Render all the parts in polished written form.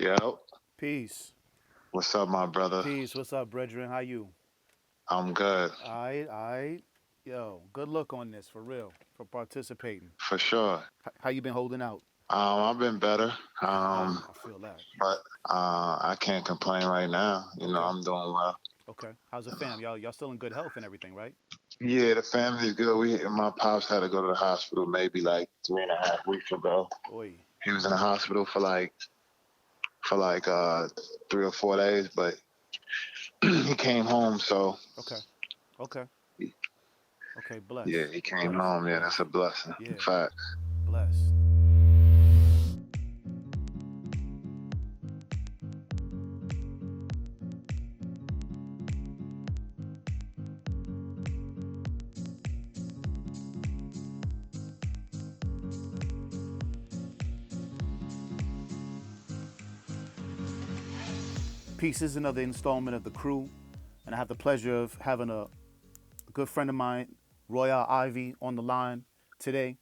Yo, Peace. what's up, my brother? Peace. What's up, brethren? How you? I'm good, I. Yo, good luck on this, for real, for participating. for sure. How you been holding out? I've been better, I feel that. but I can't complain right now. Okay. I'm doing well. Okay. How's the fam? Y'all still in good health and everything, right? Yeah, the family's good. My pops had to go to the hospital maybe like 3.5 weeks ago. Oi. He was in the hospital for like 3 or 4 days, but he came home. So Okay. Okay. Okay. yeah, Bless. he came Bless. home. Yeah, Bless. that's a blessing. In Yeah. fact, Bless. Peace is another installment of the crew, and I have the pleasure of having a good friend of mine, Royal Ivey, on the line today.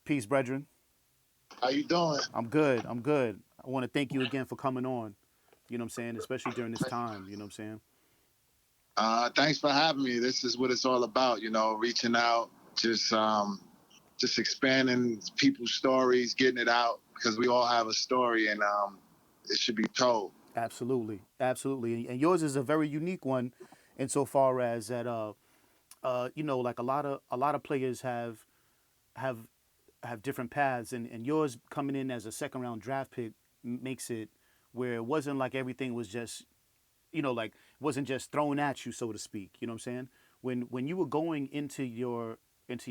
Peace, brethren. how you doing? I'm good. I'm good. I want to thank you again for coming on. You know what I'm saying? Especially during this time. You know what I'm saying? Thanks for having me. This is what it's all about. Reaching out, just expanding people's stories, getting it out because we all have a story and it should be told. Absolutely. Absolutely. And yours is a very unique one insofar as that like a lot of players have have different paths, and yours coming in as a second round draft pick makes it where it wasn't like everything was just like wasn't just thrown at you, so to speak. You know what I'm saying? When you were going into your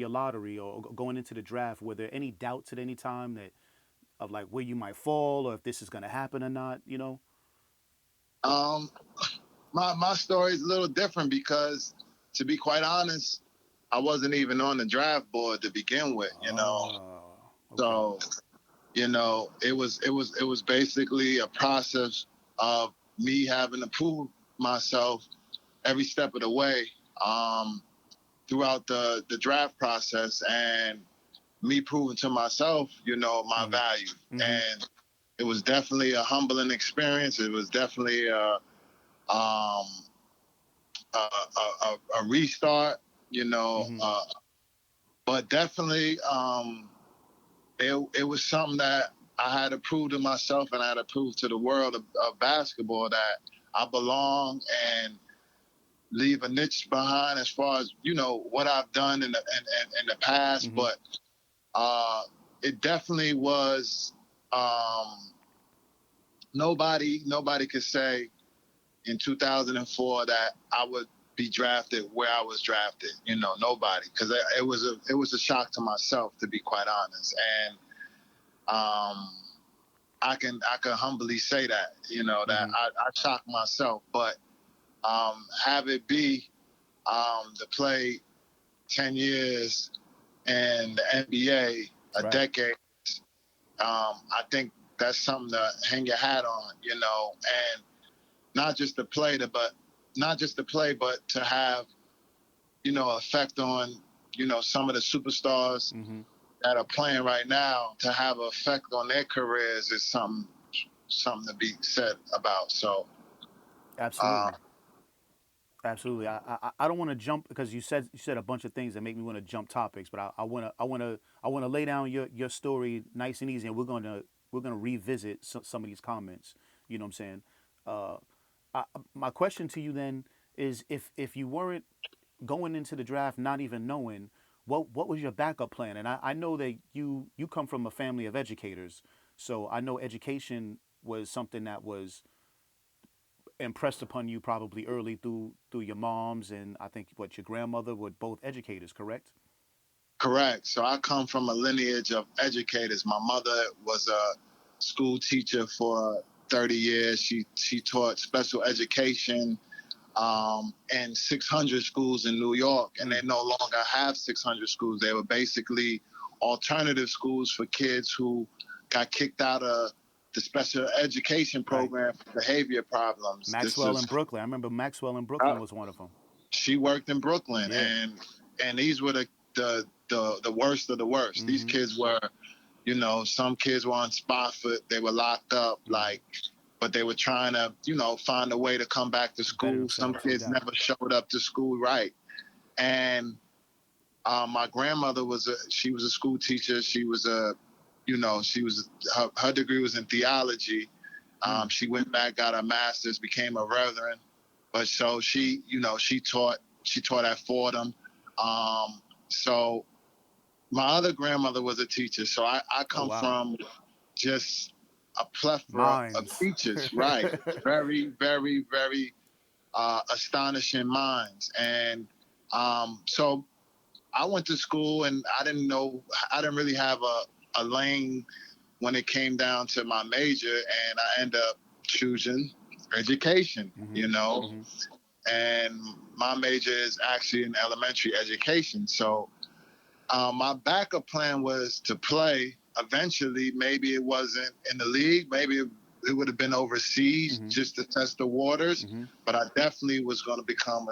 lottery or going into the draft, were there any doubts at any time that of like where you might fall or if this is going to happen or not? Um, my story is a little different because, to be quite honest, I wasn't even on the draft board to begin with. Okay. So it was basically a process of me having to prove myself every step of the way. Um, Throughout the draft process and me proving to myself, my Mm-hmm. value. Mm-hmm. And it was definitely a humbling experience. It was definitely um, a restart, you know, Mm-hmm. uh, but definitely it was something that I had to prove to myself and I had to prove to the world of basketball that I belong and leave a niche behind as far as what I've done in the past, Mm-hmm. but uh, it definitely was. Nobody could say in 2004 that I would be drafted where I was drafted. Nobody, because it was a shock to myself, to be quite honest, and um, I can humbly say that that Mm-hmm. I shocked myself, but have it be to play 10 years in the NBA, a Right. decade. I think that's something to hang your hat on, and not just to play, but not just to play, but to have effect on some of the superstars Mm-hmm. that are playing right now. To have an effect on their careers is something to be said about. So, uh, Absolutely. Absolutely. I don't want to jump because you said a bunch of things that make me want to jump topics, but I want to lay down your story nice and easy, and we're gonna revisit some of these comments. You know what I'm saying? Uh, my question to you then is if you weren't going into the draft not even knowing what was your backup plan, and I know that you come from a family of educators, so I know education was something that was impressed upon you probably early through your moms and I think what your grandmother were both educators, correct? Correct. So I come from a lineage of educators. My mother was a school teacher for 30 years. She taught special education in 600 schools in New York, and they Mm, no longer have 600 schools. They were basically alternative schools for kids who got kicked out of the special education right. program for behavior problems. This Maxwell is in Brooklyn. I remember Maxwell in Brooklyn was one of them. She worked in Brooklyn, Yeah. and these were the worst of the worst. These Mm-hmm. kids were, Some kids were on spot foot. They were locked up, Mm-hmm. but they were trying to, find a way to come back to Better school. Some themselves, no kids doubt. never showed up to school right. And my grandmother she was a school teacher. She was her degree was in theology. Mm. She went back, got her master's, became a reverend. But so she taught at Fordham. So my other grandmother was a teacher. So I Oh come wow. from just a plethora of Minds. teachers, right? Very, very, very astonishing minds. And so I went to school and I didn't really have a lane when it came down to my major, and I ended up choosing education, Mm-hmm. Mm-hmm. and my major is actually in elementary education. So my backup plan was to play eventually. Maybe it wasn't in the league, maybe it would have been overseas Mm-hmm. just to test the waters. Mm-hmm. But I definitely was going to become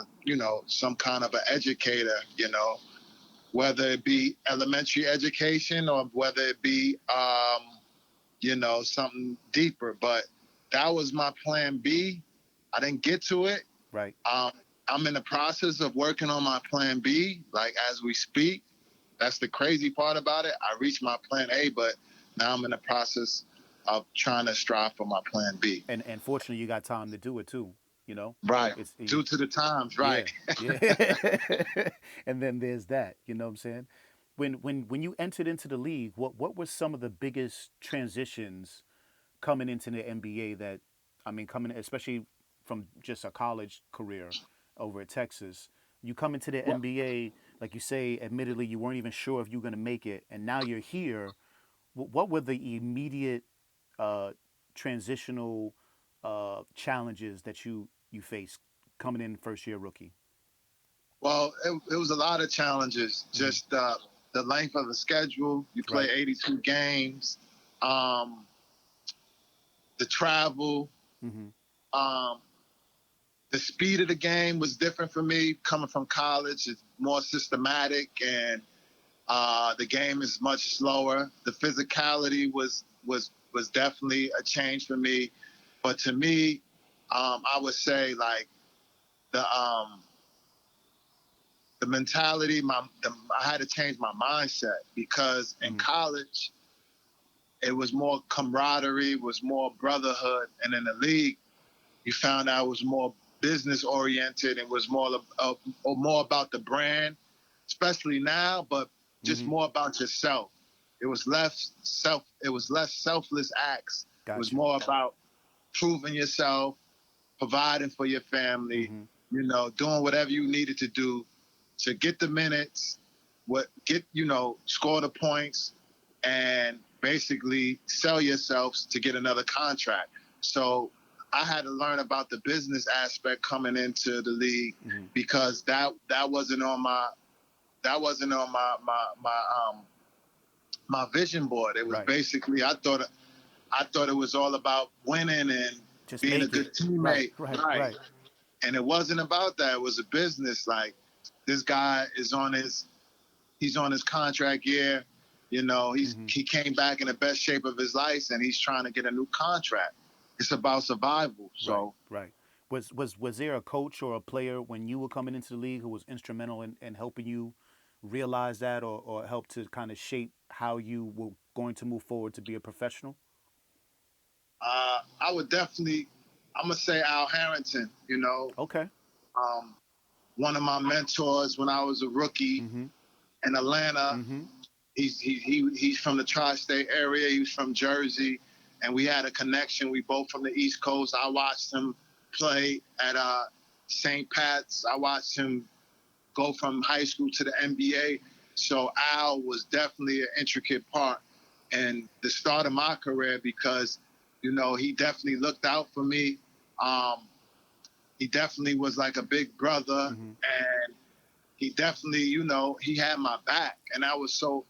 some kind of an educator, whether it be elementary education or whether it be something deeper. But that was my plan B. I didn't get to it. Right. Um, I'm in the process of working on my plan B, like as we speak. That's the crazy part about it. I reached my plan A, but now I'm in the process of trying to strive for my plan B. And fortunately, you got time to do it too. You know, Right. it's Due to the times, right. yeah, yeah. And then there's that. You know what I'm saying? When you entered into the league, what were some of the biggest transitions coming into the NBA that, I mean, coming especially from just a college career over at Texas, you come into the Well, NBA, like you say, admittedly you weren't even sure if you were going to make it, and now you're here. What were the immediate uh, transitional challenges that you faced coming in first year rookie? it was a lot of challenges. Mm-hmm. Just the length of the schedule. You play Right. 82 games. Um, the travel. Mm-hmm. Um, the speed of the game was different for me coming from college. It's more systematic, and the game is much slower. The physicality was definitely a change for me. But to me, I would say like the um, the mentality. I had to change my mindset because in Mm-hmm. college it was more camaraderie, was more brotherhood, and in the league you found out it was more business oriented and was more about the brand, especially now, but just Mm-hmm. more about yourself. It was less selfless acts. It was Gotcha. more about proving yourself, providing for your family, Mm-hmm. doing whatever you needed to do to get the minutes, score the points, and basically sell yourselves to get another contract. So I had to learn about the business aspect coming into the league Mm-hmm. because that wasn't on my vision board. It was Right. basically I thought it was all about winning and Just being a make good it. Right. teammate, Right. right? Right. And it wasn't about that. It was a business. Like this guy he's on his contract year. Mm-hmm. He came back in the best shape of his life, and he's trying to get a new contract. It's about survival. Right. So Right. Was there a coach or a player when you were coming into the league who was instrumental in helping you realize that, or help to kind of shape how you were going to move forward to be a professional? I would definitely, I'm gonna say Al Harrington. Okay. Um, one of my mentors when I was a rookie Mm-hmm. in Atlanta. Mm-hmm. He's from the tri-state area. He was from Jersey, and we had a connection. We both from the East Coast. I watched him play at St. Pat's. I watched him go from high school to the NBA. So Al was definitely an intricate part in the start of my career because, he definitely looked out for me. Um, he definitely was like a big brother, Mm-hmm. and he definitely, he had my back, and I was so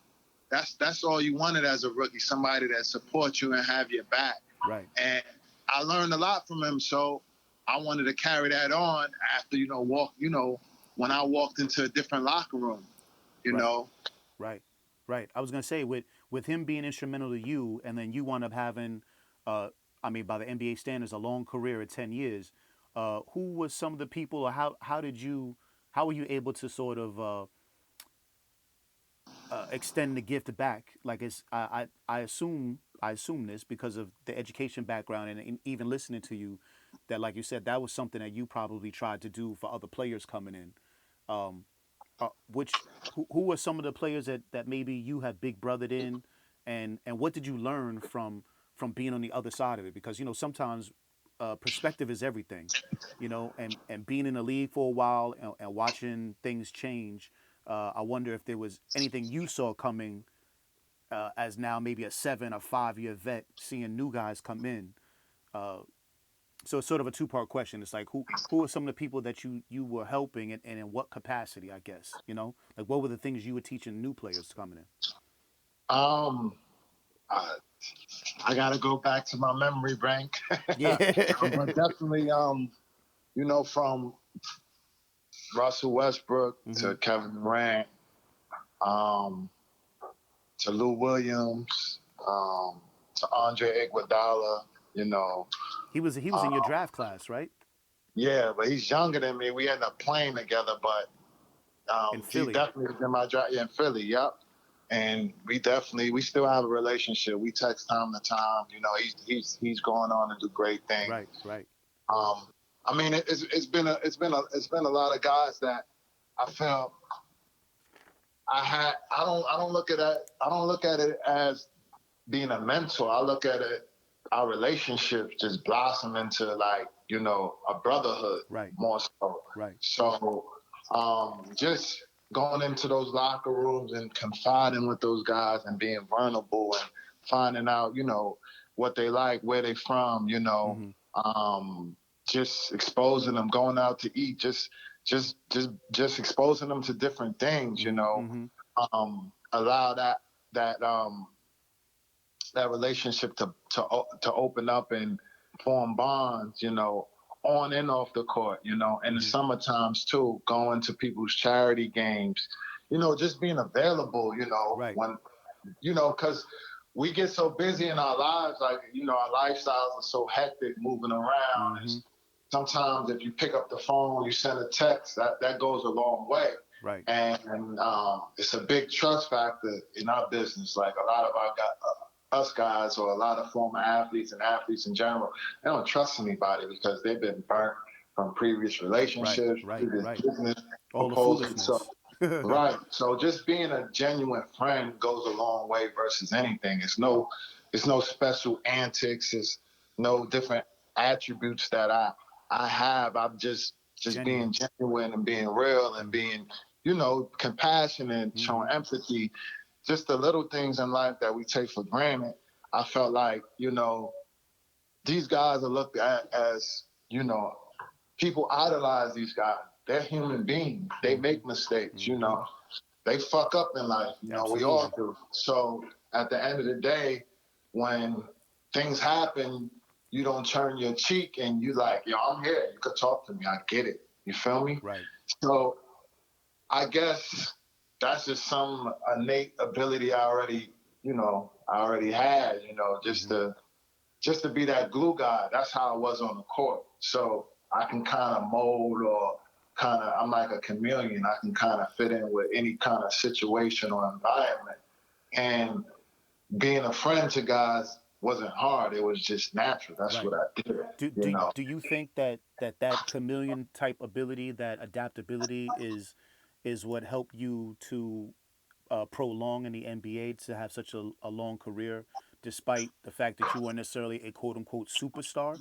that's all you wanted as a rookie, somebody that supports you and have your back. Right. And I learned a lot from him, so I wanted to carry that on after when I walked into a different locker room. you Right. know. Right. Right. I was gonna say with him being instrumental to you, and then you wound up having, uh, I mean, by the NBA standards, a long career at 10 years. Who was some of the people, or how did you, how were you able to sort of extend the gift back? Like it's, I assume this because of the education background and even listening to you, that like you said, that was something that you probably tried to do for other players coming in. Um, which who were some of the players that maybe you have big brothered in, and what did you learn from being on the other side of it? Because sometimes perspective is everything, and being in the league for a while and watching things change. I wonder if there was anything you saw coming as now maybe a 7 or 5 year vet seeing new guys come in. Uh, so it's sort of a two-part question. It's like who are some of the people that you were helping, and in what capacity, I guess, like what were the things you were teaching new players coming in? Um, I, I got to go back to my memory bank, Yeah. but definitely, from Russell Westbrook Hmm. to Kevin Durant, um, to Lou Williams, to Andre Iguodala. You know, He was in your uh, draft class, right? yeah, but he's younger than me. We ended up playing together, but In he Philly. definitely was in my draft. Yeah, in Philly. Yep. And we still have a relationship. We text time to time. He's going on to do great things. Right, right. Um, I mean, it's been a lot of guys that I felt I don't look at it as being a mentor. I look at it, our relationship just blossom into, like, a brotherhood Right, more so. right. So just going into those locker rooms and confiding with those guys and being vulnerable and finding out, what they like, where they from, Hmm. um, just exposing them, going out to eat, just exposing them to different things, Hmm. Hmm. allow that that relationship to open up and form bonds, on and off the court, in the Hmm. summer times too, going to people's charity games, just being available, Right. when, because we get so busy in our lives, like, our lifestyles are so hectic moving around. And Hmm. sometimes if you pick up the phone, you send a text, that goes a long way. Right. And it's a big trust factor in our business. Like a lot of us guys, or a lot of former athletes and athletes in general, they don't trust anybody because they've been burnt from previous Right. relationships, Right. previous Right. business All the proposals. So foolishness. right. So just being a genuine friend goes a long way versus anything. It's no special antics. It's no different attributes that I have. I'm just being Genuine. genuine and being real and Hmm. being, compassionate, Hmm. showing empathy. Just the little things in life that we take for granted. I felt like, these guys are looked at as, people idolize these guys. They're human beings. They Hmm. make mistakes, Hmm. they fuck up in life. We all Absolutely. do. So at the end of the day, when things happen, you don't turn your cheek and you like, yo, I'm here. You could talk to me. I get it. You feel me? Right. So I guess that's just some innate ability I already had, Hmm. just to be that glue guy. That's how I was on the court. So I can kind of mold, or I'm like a chameleon. I can kind of fit in with any kind of situation or environment. And being a friend to guys wasn't hard. It was just natural. That's Right. what I did, Do, you do, know. do you think that chameleon type ability, that adaptability, is what helped you to prolong in the NBA, to have such a long career, despite the fact that you weren't necessarily a quote unquote superstar?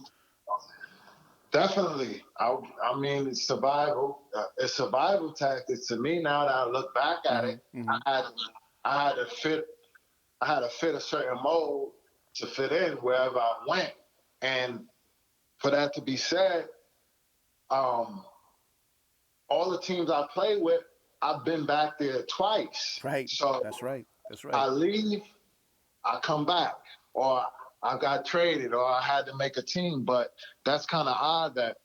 Definitely. I mean, it's survival. It's survival tactics to me. Now that I look back at Hmm. it, Hmm. I had, I had to fit a certain mold to fit in wherever I went. And for that to be said, um, all the teams I play with, I've been back there twice. Right. So That's right. That's right. I leave, I come back, or I got traded, or I had to make a team. But that's kind of odd that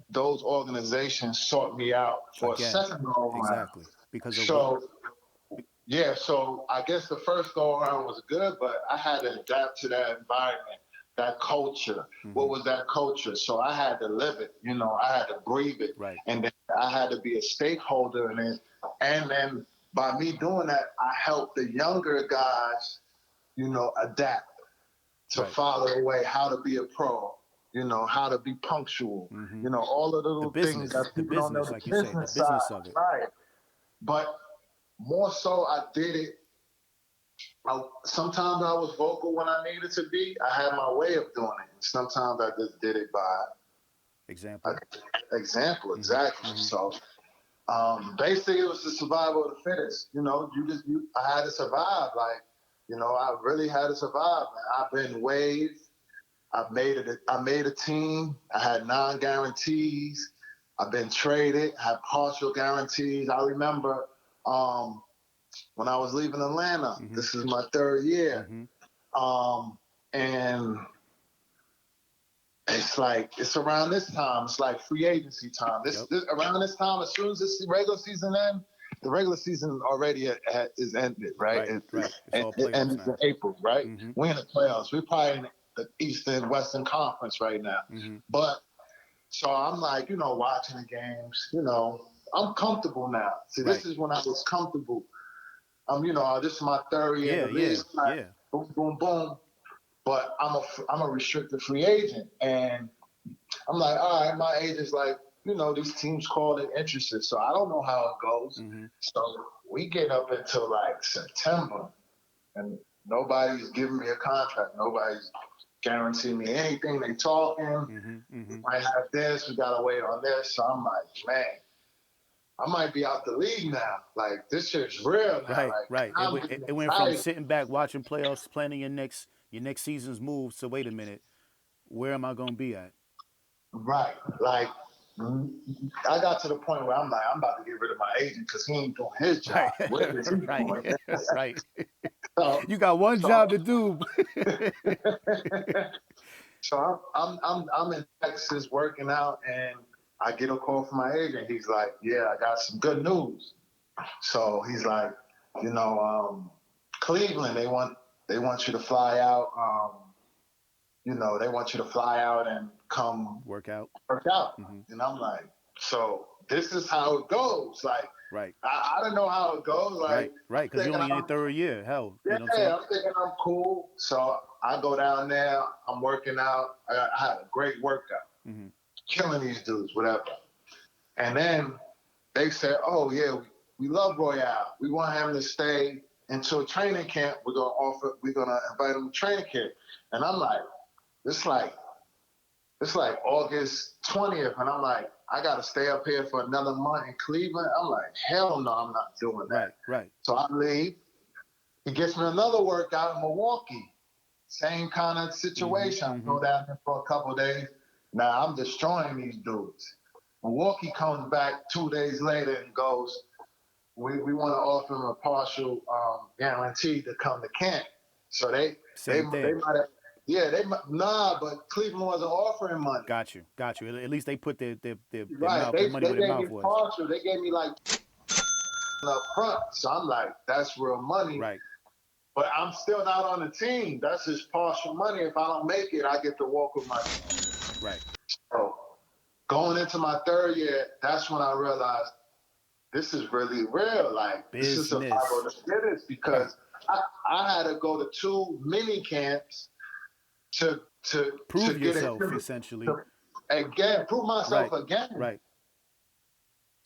those organizations sought me out for a Again, second go around. exactly because of what. So Yeah, so I guess the first go around was good, but I had to adapt to that environment, that culture. What Mm-hmm. was that culture? So I had to live it, I had to breathe it. Right. And then I had to be a stakeholder in it. And then by me doing that, I helped the younger guys, adapt to Right. follow the way, how to be a pro, how to be punctual, Mm-hmm. all the The little things business, that the people don't know, business, the like you say, the business side, business of it. right? But more so, I did it. Sometimes I was vocal when I needed to be. I had my way of doing it. Sometimes I just did it by Example. example, Mm-hmm. exactly. Mm-hmm. So basically, it was the survival of the fittest. I had to survive. Like, I really had to survive. Man. I've been waived. I made it. I made a team. I had non-guarantees. I've been traded. Had partial guarantees. I remember um, when I was leaving Atlanta. Mm-hmm. This is my third year, Mm-hmm. and it's like it's around this time. It's like free agency time. This, Yep. this around this time. As soon as this regular season ends, the regular season already is ended, right? Right. It, Right. It's it, all it playoffs ends in now. April, right? Mm-hmm. We're in the playoffs. We're probably in the Eastern Western Conference right now. Mm-hmm. But so I'm like, watching the games. I'm comfortable now. See, this Right. is when I was comfortable. This is my third year in Yeah. the league. Yeah. Like, Yeah. boom, boom, boom. But I'm a restricted free agent, and I'm like, all right, my agent's like, these teams call it interested, so I don't know how it goes. Mm-hmm. So we get up until like September, and nobody's giving me a contract. Nobody's guaranteeing me anything. They talking. Mm-hmm. We Mm-hmm. might have this. We gotta wait on this. So I'm like, man, I might be out the league now. Like this shit's real now. Right. Like Right. It I'm went. getting It went from excited. sitting back watching playoffs, planning your next season's moves to wait a minute. Where am I gonna be at? Right. Like I got to the point where I'm like, I'm about to get rid of my agent because he ain't doing his job. Right. What is he right. doing? right. so, You got one so, job to do. so I'm in Texas working out, and I get a call from my agent. He's like, "Yeah, I got some good news." So he's like, you know, Cleveland, they want you to fly out. They want you to fly out and come Workout. work out. Mm-hmm. And I'm like, so this is how it goes. Like, Right. I don't know how it goes. Like, Right. Right. I'm Because you're thinking only in your third year. Hell, you know what I'm yeah, saying? I'm thinking I'm cool. So I go down there, I'm working out. I had a great workout, Mm-hmm. killing these dudes, whatever. And then they said, oh, yeah, we love Royale. We want him to stay until training camp. We're going to invite him to training camp. And I'm like, it's like, it's like August 20th. And I'm like, I got to stay up here for another month in Cleveland. I'm like, hell no, I'm not doing that. Right. Right. So I leave. He gets me another workout in Milwaukee. Same kind of Mm-hmm. situation. I Mm-hmm. go down there for a couple of days. Now I'm destroying these dudes. Milwaukee comes back 2 days later and goes, we want to offer him a partial guarantee to come to camp. So they Same thing. might have, yeah, but Cleveland wasn't offering money. Got you. Got you. At least they put their Right. mouth, their They money they where their gave me mouth was. partial. They gave me like up front. So I'm like, that's real money. Right. But I'm still not on the team. That's just partial money. If I don't make it, I get to walk with my team. Right. So going into my third year, that's when I realized this is really real. Like this is survival of Business. the fittest Right. because I had to go to 2 mini camps to to Prove to get it yourself, essentially. to again prove myself Right. again Right.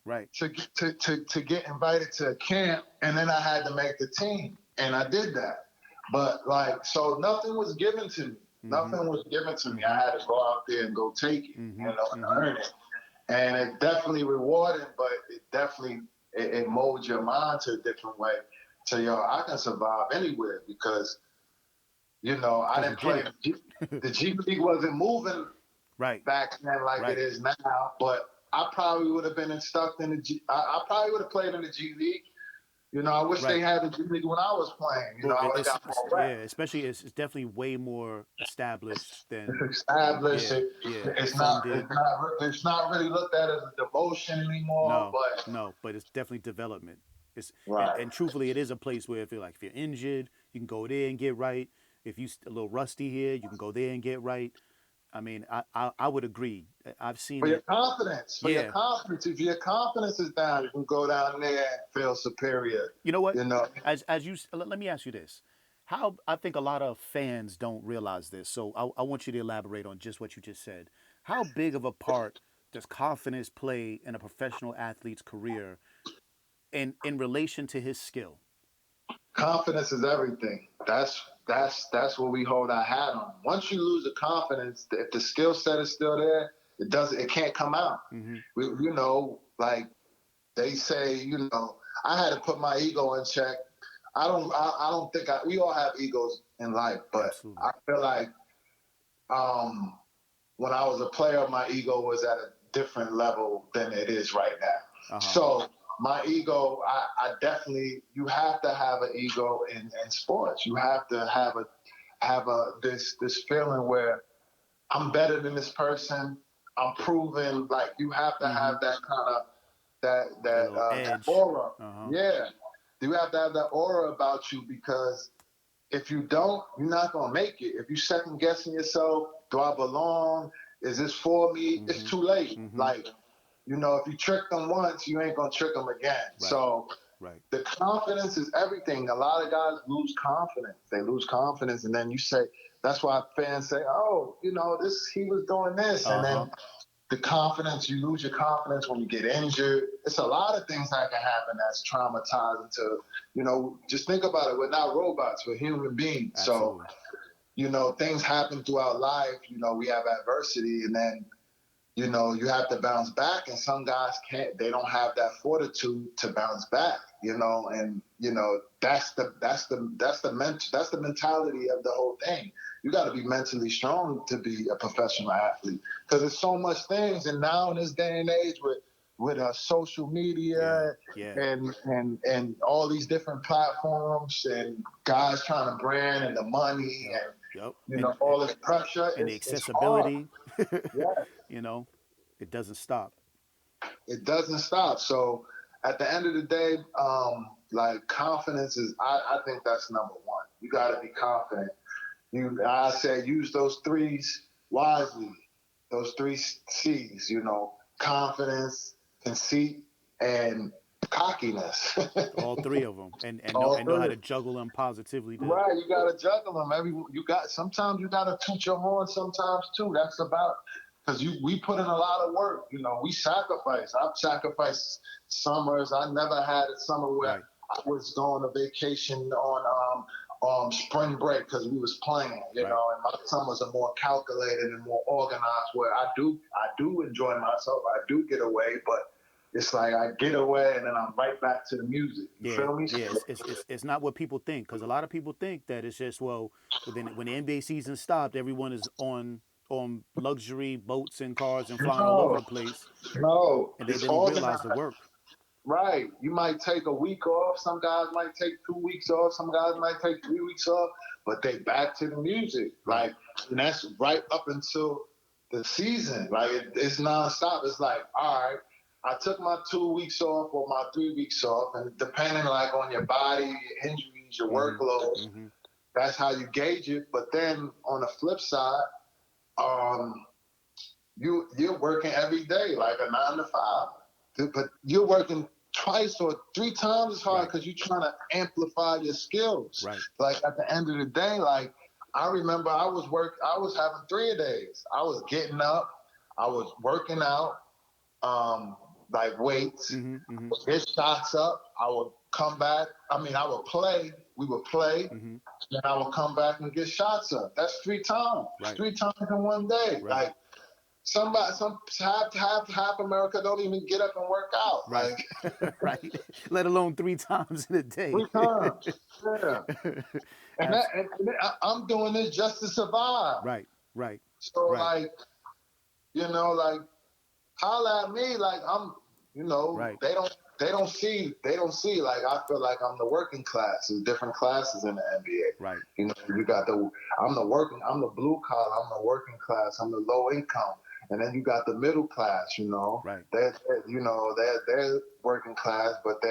Right. to get invited to a camp, and then I had to make the team, and I did that. But like, so nothing was given to me. Mm-hmm. Nothing was given to me. I Mm-hmm. had to go out there and go take it, Mm-hmm. and Mm-hmm. earn it. And it definitely rewarding, but it definitely it molds your mind to a different way. So I can survive anywhere because I Because you didn't did play it. the G League wasn't moving Right. back then like it Right. is now, but I probably would have been stuck in the G. I probably would have played in the G League. I wish they Right. had the G League when I was playing. Well, I would have got more yeah, reps. especially it's definitely way more established It's than established. yeah, yeah, It's not. funded. It's not really looked at as a devotion anymore. No, But no, but it's definitely development. It's Right. and truthfully, it is a place where if you're injured, you can go there and get right. If you a little rusty here, you can go there and get right. I mean, I would agree. I've seen For your it. confidence, for your Yeah, confidence. If your confidence is down, you can go down there and feel superior. you know what? You know, As you let me ask you this: how I think a lot of fans don't realize this. So I want you to elaborate on just what you just said. How big of a part does confidence play in a professional athlete's career, in relation to his skill? confidence is everything. That's what we hold our hat on. Once you lose the confidence, if the skill set is still there, it can't come out. Mm-hmm. Like they say, I had to put my ego in check. I don't think we all have egos in life, but Absolutely. I feel like um, when I was a player, my ego was at a different level than it is right now. Uh huh. So my ego, I definitely, you have to have an ego in sports. You have to have this feeling where I'm better than this person. I'm proven. Like you have to Mm-hmm. have that kind of That little that edge. aura. Uh huh. Yeah, you have to have that aura about you because if you don't, you're not gonna make it. If you second guessing yourself, do I belong? Is this for me? It's Mm-hmm. too late. Mm-hmm. Like, if you trick them once, you ain't gonna trick them again. Right. So Right. the confidence is everything. A lot of guys lose confidence. They lose confidence, and then you say, that's why fans say, oh, this he was doing this, and Uh huh. then the confidence, you lose your confidence when you get injured. It's a lot of things that can happen that's traumatizing to, just think about it. We're not robots, we're human beings. So, Absolutely. things happen throughout life. We have adversity, and then you have to bounce back, and some guys can't. They don't have that fortitude to bounce back. And that's the mentality of the whole thing. You got to be mentally strong to be a professional athlete because there's so much things, and now in this day and age with social Yeah. media Yeah. and all these different platforms and guys trying to brand and the money Yep. and Yep. all this pressure, And the it's hard. accessibility. Yeah. you know, it doesn't stop. It doesn't stop. So at the end of the day, like confidence is, I think that's number one. You got to be confident. I said, use those threes wisely. Those three C's, confidence, conceit, and cockiness. All three of them, All and know how three. to juggle them positively. To Right, you gotta juggle them. Sometimes you gotta toot your horn. Sometimes too. That's about because we put in a lot of work. We sacrifice. I've sacrificed summers. I never had a summer where right. I was going to vacation on spring break because we was playing. Right. And my summers are more calculated and more organized. Where I do enjoy myself. I do get away, but it's like I get away and then I'm right back to the music. You Yeah, feel me? yeah, it's not what people think because a lot of people think that it's just when the NBA season stopped, everyone is on luxury boats and cars and flying all over No, the place, no, and it's they don't realize organized. the work. Right. You might take a week off. Some guys might take 2 weeks off. Some guys might take 3 weeks off, but they back to the music. Right. And that's right up until the season. Like, it's nonstop. It's like, all right, I took my 2 weeks off or my 3 weeks off, and depending like on your body, your injuries, your Mm-hmm. workloads, Mm-hmm. that's how you gauge it. But then on the flip side, um, you're working every day like a 9 to 5, but you're working twice or three times as hard Right. because you're trying to amplify your skills. Right. Like at the end of the day, like I remember I was having 3 days. I was getting up, I was working out, um, like weights, Mm-hmm. Mm-hmm. get shots up. I would come back. I mean, I would play. We would play. Mm-hmm. Then I would come back and get shots up. That's 3 times. Right. 3 times in one day. Right. Like some half America don't even get up and work out. Right. Like right. Let alone 3 times in a day. 3 times. Yeah. And that Abs- and I'm doing this just to survive. right. Right. So Right. like, like holla at me like I'm Right. they don't see like I feel like I'm the working class. There's different classes in the NBA. Right. You got I'm the blue collar, I'm the working class, I'm the low income. And then you got the middle class, Right. they're working class, but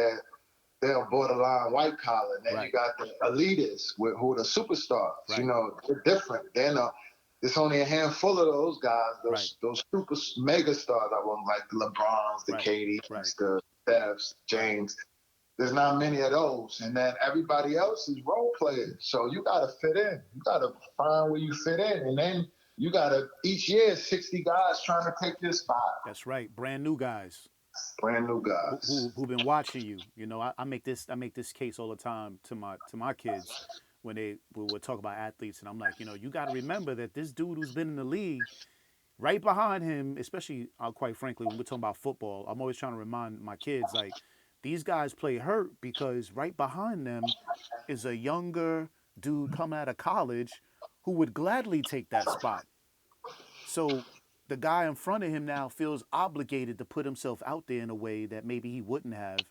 they're borderline white collar. And then you Right. got the elitists who are the superstars. You Right. know, they're different. They're not. It's only a handful of those guys, Right. those super mega stars. I want like the LeBrons, the Right. Right. KDs, the Stephs, Right. James. There's not many of those, and then everybody else is role players. So you got to fit in. You got to find where you fit in, and then you got to each year 60 guys trying to take your spot. That's right. Brand new guys Brand new guys. who've been watching you. You know, I make this case all the time to my kids when we would talk about athletes, and I'm like, you know, you got to remember that this dude who's been in the league right behind him, especially quite frankly, when we're talking about football, I'm always trying to remind my kids like these guys play hurt because right behind them is a younger dude coming out of college who would gladly take that spot. So the guy in front of him now feels obligated to put himself out there in a way that maybe he wouldn't have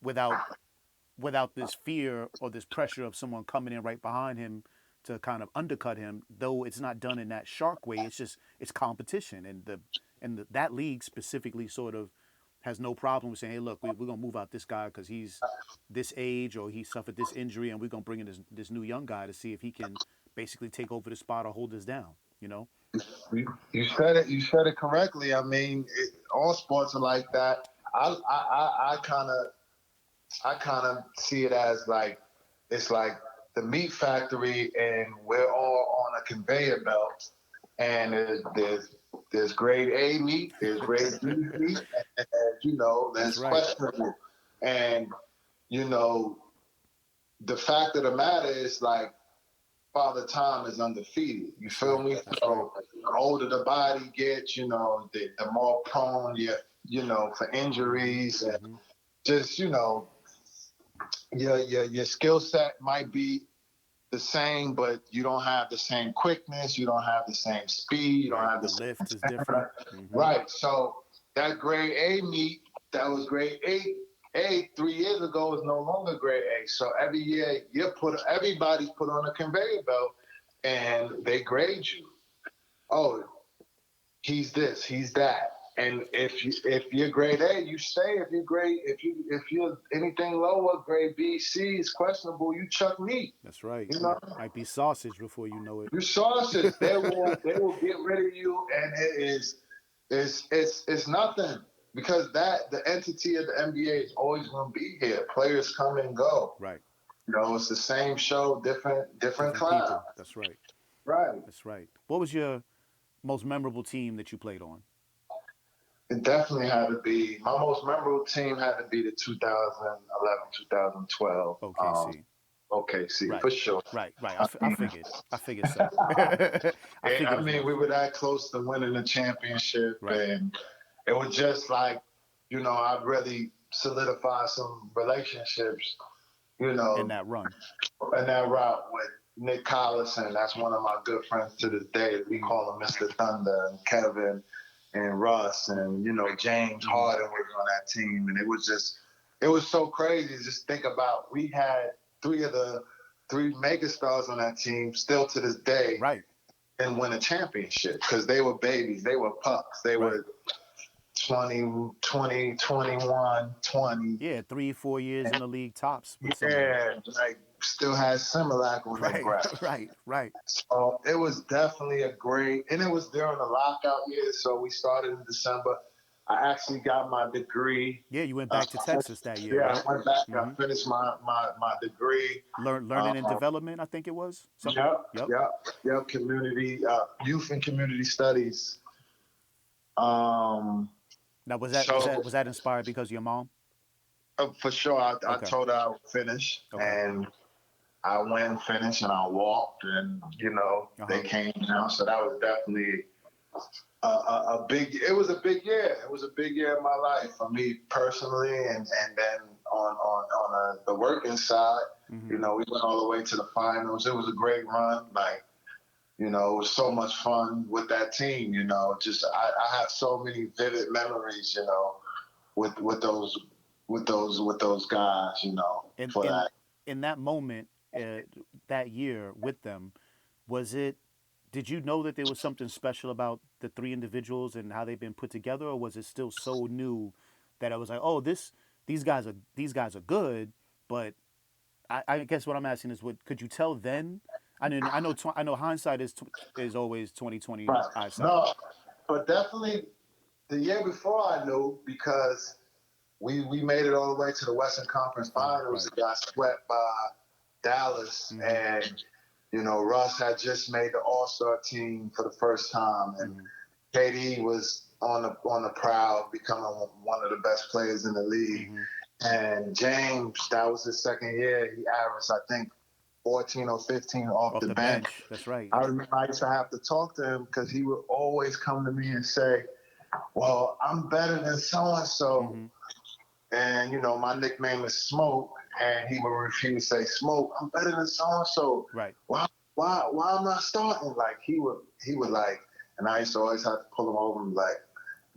without this fear or this pressure of someone coming in right behind him to kind of undercut him. Though it's not done in that shark way, it's just it's competition, and that league specifically sort of has no problem with saying, hey, look, we're gonna move out this guy because he's this age or he suffered this injury, and we're gonna bring in this new young guy to see if he can basically take over the spot or hold us down. You know? You said it. You said it correctly. I mean, all sports are like that. I kind of see it as like it's like the meat factory, and we're all on a conveyor belt. And there's grade A meat, there's grade B meat, and you know That's there's right. questionable. And you know the fact of the matter is like Father Time is undefeated. You That's feel right. me? That's right. So the older the body gets, you know, the more prone you know, for Mm-hmm. injuries and Mm-hmm. just, you know, your skill set might be the same, but you don't have the same quickness, you don't have the same speed, you don't Right. have the The same lift is different. stamina. Mm-hmm. Right. So that grade A meat that was grade A 3 years ago is no longer grade A. So every year everybody's put on a conveyor belt and they grade you. Oh, he's this, he's that. And if you're grade A, you stay. If you're anything lower, grade B, C is questionable. You chuck meat. That's right. You know, Might be sausage before you know it. you sauces. They will get rid of you, and it's nothing because the entity of the NBA is always going to be here. Players come and go. Right. You know, it's the same show, different Different class. people. That's right. Right. That's right. What was your most memorable team that you played on? It definitely had to be my most memorable team had to be the 2011 2012 OKC. OKC Right. for sure. Right. Right. I I mean, figured. I figured so. I figured I as mean, much. we were that close to winning the championship, Right. and it was just like, you know, I really solidified some relationships, you In know, that run. in that route with Nick Collison. That's one of my good friends to this day. We Mm-hmm. call him Mr. Thunder, and Kevin and Russ, and you know James Mm-hmm. Harden was on that team, and it was so crazy to just think about. We had three megastars on that team still to this day Right. and win a championship because they were babies, they were pups, they Right. were 20, 20, 21, 20. Yeah. 3, 4 years in the league tops with some of them. Yeah, like still had Similac on their Right. breath. Right. Right. So it was definitely a great, and it was during the lockout year. So we started in December. I actually got my degree. Yeah. You went back to Texas that year, Yeah, right? I went back. I Mm-hmm. finished my degree. Learning and Um, development. I think it was something. yep, Yep. yep, yep. Community, youth and community studies. Um, Now so was that inspired because of your mom? for sure, I Okay. told her I would finish, Okay. and I went and finished, and I walked, and you know Uh they huh. came down. So that was definitely a big. It was a big year. It was a big year in my life for me personally, and then on the working side, Mm-hmm. you know, we went all the way to the finals. It was a great run. Like you know, it was so much fun with that team. You know, just I have so many vivid memories. You know, with those guys. You know, And for that. in that moment, that year with them, was it? Did you know that there was something special about the three individuals and how they've been put together, or was it still so new that I was like, oh, these guys are good, but I guess what I'm asking is, what could you tell then? I know hindsight is always 2020 Right. eyesight. No, but definitely the year before I knew because we made it all the way to the Western Conference Final, Finals right? and got swept by Dallas, Mm-hmm. and Russ had just made the All Star team for the first time, and Mm-hmm. KD was on the prowl, becoming one of the best players in the league. Mm-hmm. And James, that was his second year. He averaged, I think, 14 or 15 off Off the the bench. bench. That's right. I remember I used to have to talk to him because he would always come to me and say, "Well, I'm better than so and so," Mm-hmm. and my nickname is Smoke, and he would refuse to say, "Smoke, I'm better than so and so. Right. Why am I starting?" Like he would like, and I used to always have to pull him over and be like,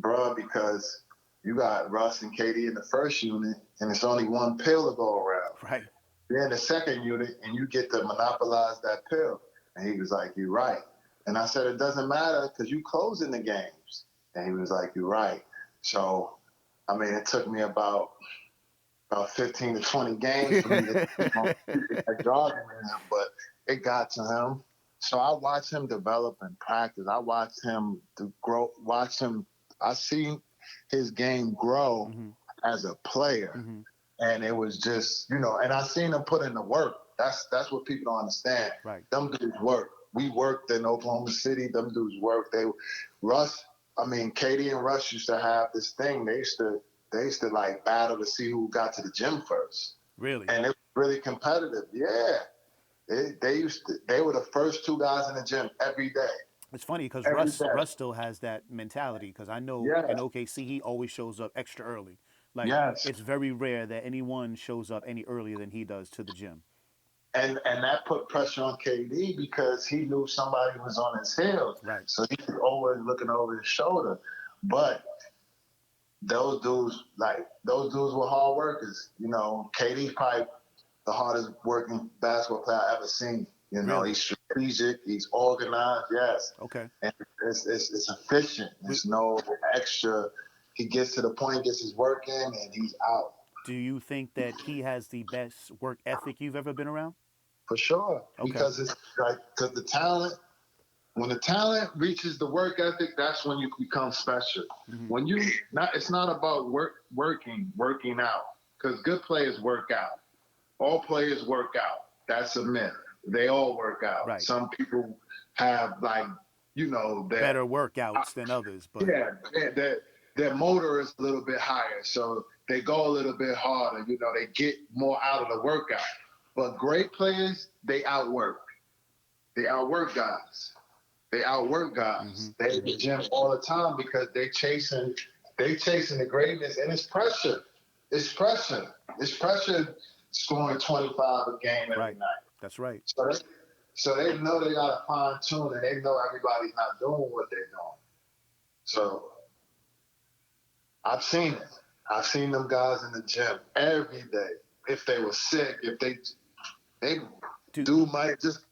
"Bruh, because you got Russ and KD in the first unit, and it's only one pill to go around. Right. You're in the second unit, and you get to monopolize that pill." And he was like, "You're right." And I said, "It doesn't matter because you closing the games." And he was like, "You're right." So, I mean, it took me about 15 to 20 games for me to keep on jogging him, but it got to him. So I watched him develop in practice. I watched him to grow. Watch him. I seen his game grow Mm-hmm. as a player, Mm-hmm. and it was just and I seen him put in the work. That's what people don't understand. Right. Them dudes work. We worked in Oklahoma City. Them dudes work. Russ. I mean, Katie and Russ used to have this thing. They used to like battle to see who got to the gym first, Really. and it was really competitive. Yeah, they were the first two guys in the gym every day, It's funny because every Russ day. still has that mentality. Because I know in Yes, OKC he always shows up extra early. Like, yes, it's very rare that anyone shows up any earlier than he does to the gym. and that put pressure on KD because he knew somebody was on his heels, Right. so he was always looking over his shoulder. But those dudes were hard workers. KD's probably the hardest working basketball player I ever seen. Really. He's strategic, he's organized, yes, Okay. and it's efficient. We, There's no extra. He gets to the point, gets his work in, and he's out do you think that he has the best work ethic you've ever been around? for sure. Okay. Because it's like because the talent, when the talent reaches the work ethic, that's when you become special. Mm-hmm. When you not, it's not about working out. Because good players work out. All players work out. That's a myth. They all work out. Right. Some people have their Better workouts than others, but yeah, their motor is a little bit higher, so they go a little bit harder. They get more out of the workout. But great players, they outwork. They outwork guys. They outwork mm-hmm. guys. They in the Mm-hmm. gym all the time because they chasing the greatness, and it's pressure. It's pressure. It's pressure scoring 25 a game every Right. night. That's right. So they know they gotta fine tune, and they know everybody's not doing what they're doing. So I've seen it. I've seen them guys in the gym every day. If they were sick, if they Do dude might just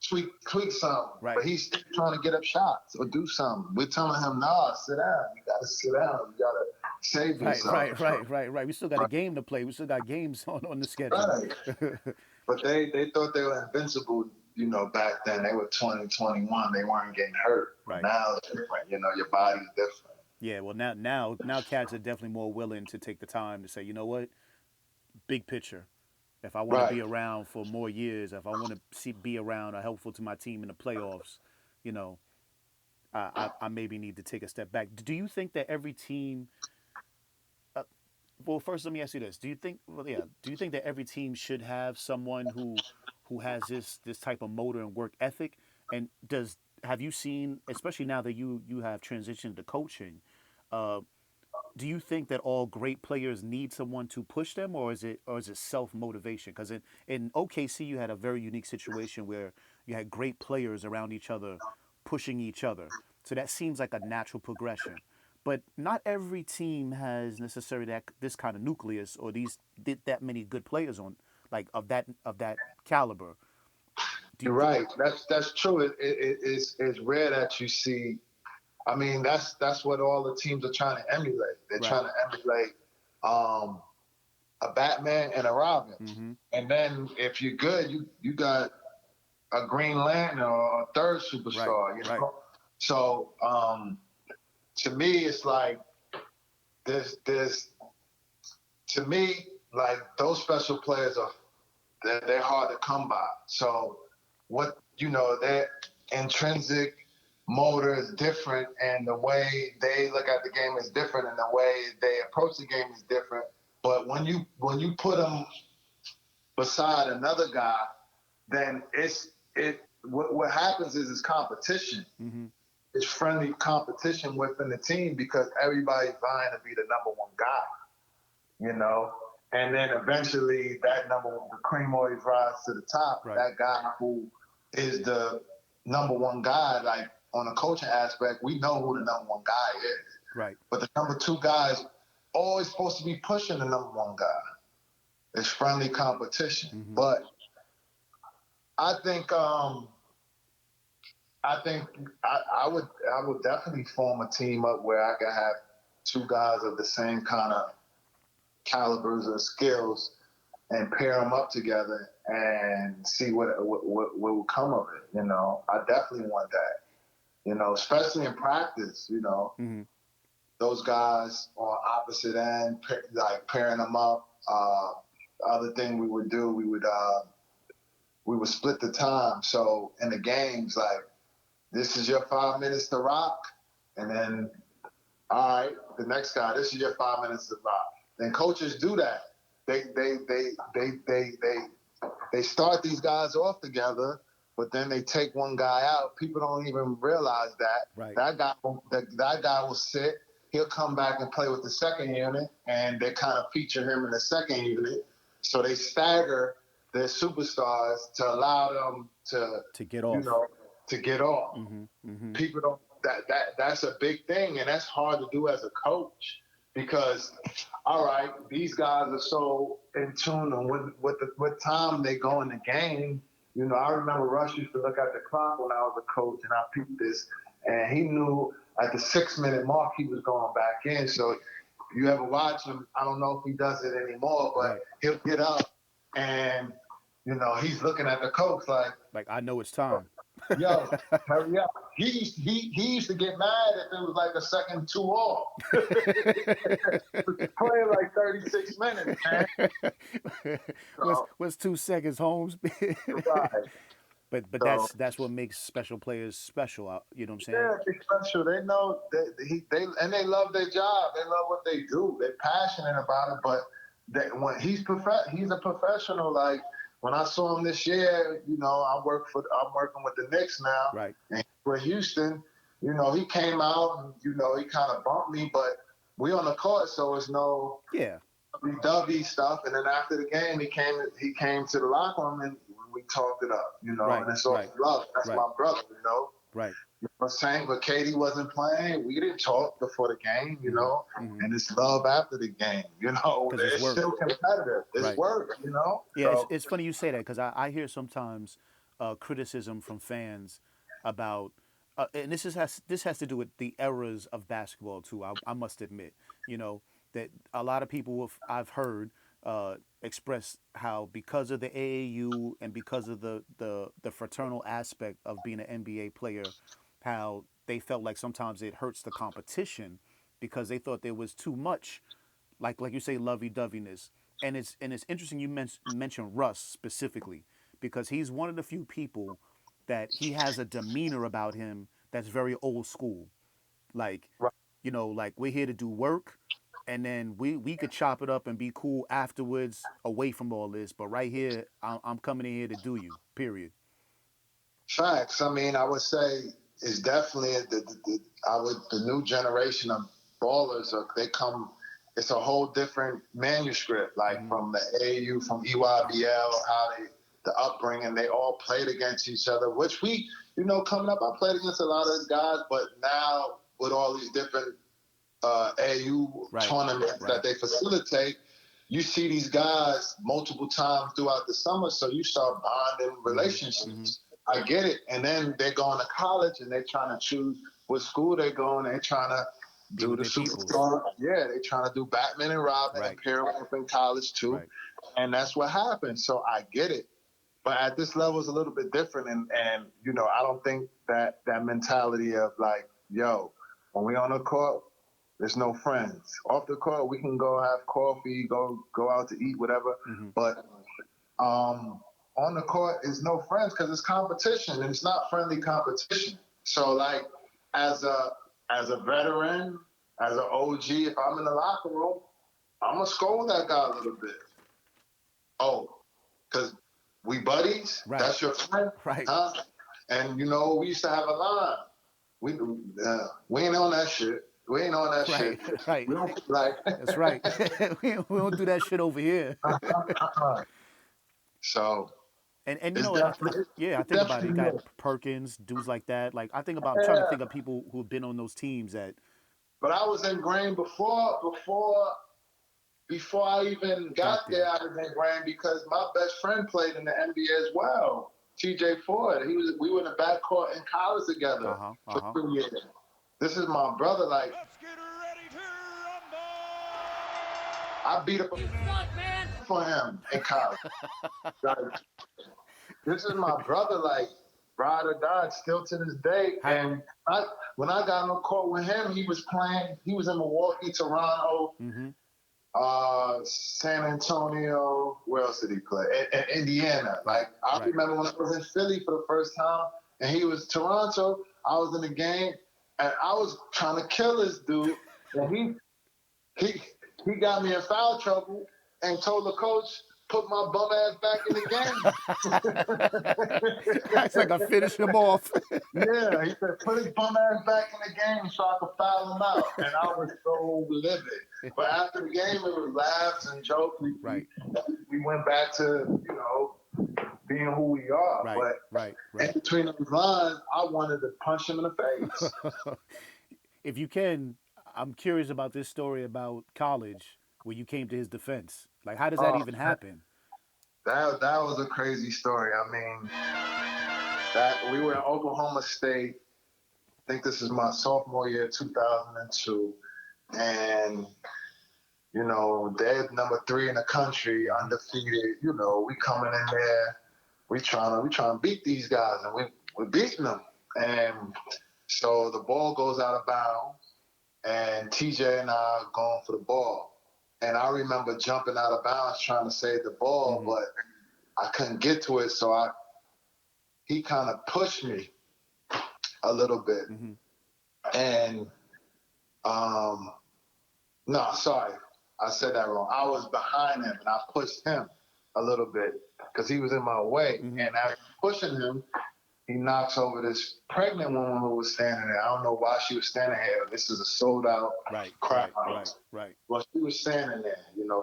tweak something, right. but he's still trying to get up shots or do something. We're telling him, nah, sit down. You gotta sit down. You gotta save Right, yourself. right, right, right, right. We still got a game to play. We still got games on the schedule. Right. But they thought they were invincible, back then. They were 20, 21. They weren't getting hurt. But Right. now it's different. Your body's different. Yeah. Well, now cats are definitely more willing to take the time to say, you know what, big picture. If I want to Right. be around for more years, if I want to be around or helpful to my team in the playoffs, you know, I maybe need to take a step back. Do you think that every team? Well, first let me ask you this: Do you think? Well, yeah. Do you think that every team should have someone who has this type of motor and work ethic? And have you seen, especially now that you have transitioned to coaching, uh, do you think that all great players need someone to push them, or is it self motivation? Because in OKC you had a very unique situation where you had great players around each other, pushing each other. So that seems like a natural progression. But not every team has necessarily this kind of nucleus or that many good players on, like, of that caliber. You're right. That's true. It's rare that you see. I mean, that's what all the teams are trying to emulate. They're Right. trying to emulate. Um, a Batman, and a Robin. Mm-hmm. And then if you're good, you got a Green Lantern or a third Right. superstar, you Right. know. So to me, it's like there's to me like those special players are they're hard to come by. So what their intrinsic motor is different, and the way they look at the game is different, and the way they approach the game is different. But when you put them beside another guy, then what happens is it's competition. Mm-hmm. It's friendly competition within the team because everybody's vying to be the number one guy, you know. And then eventually that the cream always rises to the top. Right. That guy who is the number one guy, like on a coaching aspect, we know who the number one guy is. Right. But the number two guy is always supposed to be pushing the number one guy. It's friendly competition. Mm-hmm. But I think I think I would definitely form a team up where I could have two guys of the same kind of calibers or skills and pair them up together and see what will come of it. You know, I definitely want that. You know, especially in practice. You know, Mm-hmm. those guys on opposite end, like pairing them up. Other thing we would do, we would split the time. So in the games, like this is your 5 minutes to rock, and then all right, the next guy, this is your 5 minutes to rock. Then coaches do that. They start these guys off together, but then they take one guy out. People don't even realize that Right. that guy will sit. He'll come back and play with the second unit, and they kind of feature him in the second unit. So they stagger their superstars to allow them to, To get you off. know, to get off. Mm-hmm. Mm-hmm. People don't that's a big thing, and that's hard to do as a coach because all right, these guys are so in tune on what time they go in the game. You know, I remember Rush used to look at the clock when I was a coach, and I peeped this, and he knew at the 6 minute mark he was going back in. So you ever watch him? I don't know if he does it anymore, but Right. he'll get up and he's looking at the coach like, Like I know it's time. yo, hurry up. He used to get mad if it was like a second two off. Playing like 36 minutes, man. So, what's 2 seconds, Holmes? right. But So that's what makes special players special. You know what I'm saying? yeah, they're special. They know they love their job. They love what they do. They're passionate about it. But when he's a professional. Like when I saw him this year, I'm working with the Knicks now, Right. and for Houston, he came out and he kind of bumped me, but we on the court, so it's no Yeah. lovey stuff. And then after the game, he came to the locker room and we talked it up, Right. and it's all Right. love. That's Right. my brother. Right. You know what I'm saying? But Katie wasn't playing. We didn't talk before the game, Mm-hmm. Mm-hmm. and it's love after the game. Because it's It's work. still competitive. It's Right. work. Yeah. So It's funny you say that because I hear sometimes criticism from fans about. And this has to do with the eras of basketball too. I must admit, that a lot of people I've heard express how because of the AAU and because of the fraternal aspect of being an NBA player, how they felt like sometimes it hurts the competition because they thought there was too much, like you say, lovey-doveyness. And it's interesting you mention Russ specifically because he's one of the few people that he has a demeanor about him that's very old school. Like, right. like we're here to do work, and then we could chop it up and be cool afterwards, away from all this. But right here, I'm coming in here to do you. Period. Facts. I mean, I would say it's definitely the new generation of ballers. They come. It's a whole different manuscript. Like Mm-hmm. from the AU, from EYBL, how the upbringing. They all played against each other. Which coming up, I played against a lot of those guys. But now with all these different AU Right. tournaments that Right. they facilitate, you see these guys multiple times throughout the summer, so you start bonding Mm-hmm. Mm-hmm. relationships. I get it. And then they're going to college and they're trying to choose what school they're going. They're trying to Be do with the their peoples. superstar. Yeah, they trying to do Batman and Robin and Right. pair up in college too, Right. and that's what happened. So I get it, but at this level is a little bit different, and I don't think that mentality of like, yo, when we on the court, there's no friends. Off the court, we can go have coffee, go out to eat, whatever. Mm-hmm. But um, on the court is no friends because it's competition and it's not friendly competition. So like as a veteran, as an OG, if I'm in the locker room, I'm gonna scold that guy a little bit. Oh, because we buddies. Right. That's your friend, Right. huh? And we used to have a line. We ain't on that shit. We ain't on that shit. Right. Right. We don't like. That's right. We don't do that shit over here. So And it's I definitely yeah, I it's think about it. definitely You got new. Perkins, dudes like that. Like I'm trying to Yeah, think of people who've been on those teams that but I was ingrained before I even got got there. there. I was ingrained because my best friend played in the NBA as well. T.J. Ford. We were in the backcourt in college together Uh huh. Uh for huh. 2 years. This is my brother. Like I beat up for him in college. Like, this is my brother. Like ride or die, still to this day. How, And when I got on the court with him, he was playing. He was in Milwaukee, Toronto, mm-hmm. San Antonio. Where else did he play? In Indiana. Right. Like I Right. remember when I was in Philly for the first time, and he was Toronto. I was in the game, and I was trying to kill this dude, and he he got me in foul trouble and told the coach put my bum ass back in It's like I the game. finish him off. Yeah, he said, put his bum ass back in the game so I could foul him out. And I was so livid. But after the game, it was laughs and jokes. Right. We went back to, being who we are. Right. But Right. in Right. between those lines, I wanted to punch him in the face. If you can, I'm curious about this story about college where you came to his defense. Like, how does that Oh, even happen? that was a crazy story. I mean, that we were in Oklahoma State. I think this is my sophomore year, 2002. And they're number 3 in the country, Mm-hmm. undefeated. We coming in there, we trying to beat these guys, and we're beating them. And so the ball goes out of bounds, and TJ and I are going for the ball. And I remember jumping out of bounds trying to save the ball, Mm-hmm. but I couldn't get to it, so he kind of pushed me a little bit. Mm-hmm. And no, sorry, I said that wrong. I was behind him and I pushed him a little bit because he was in my way. Mm-hmm. And as pushing him, he knocks over this pregnant woman who was standing there. I don't know why she was standing here. This is a sold out Right. crowd. Right. Right. Right. Well, she was standing there.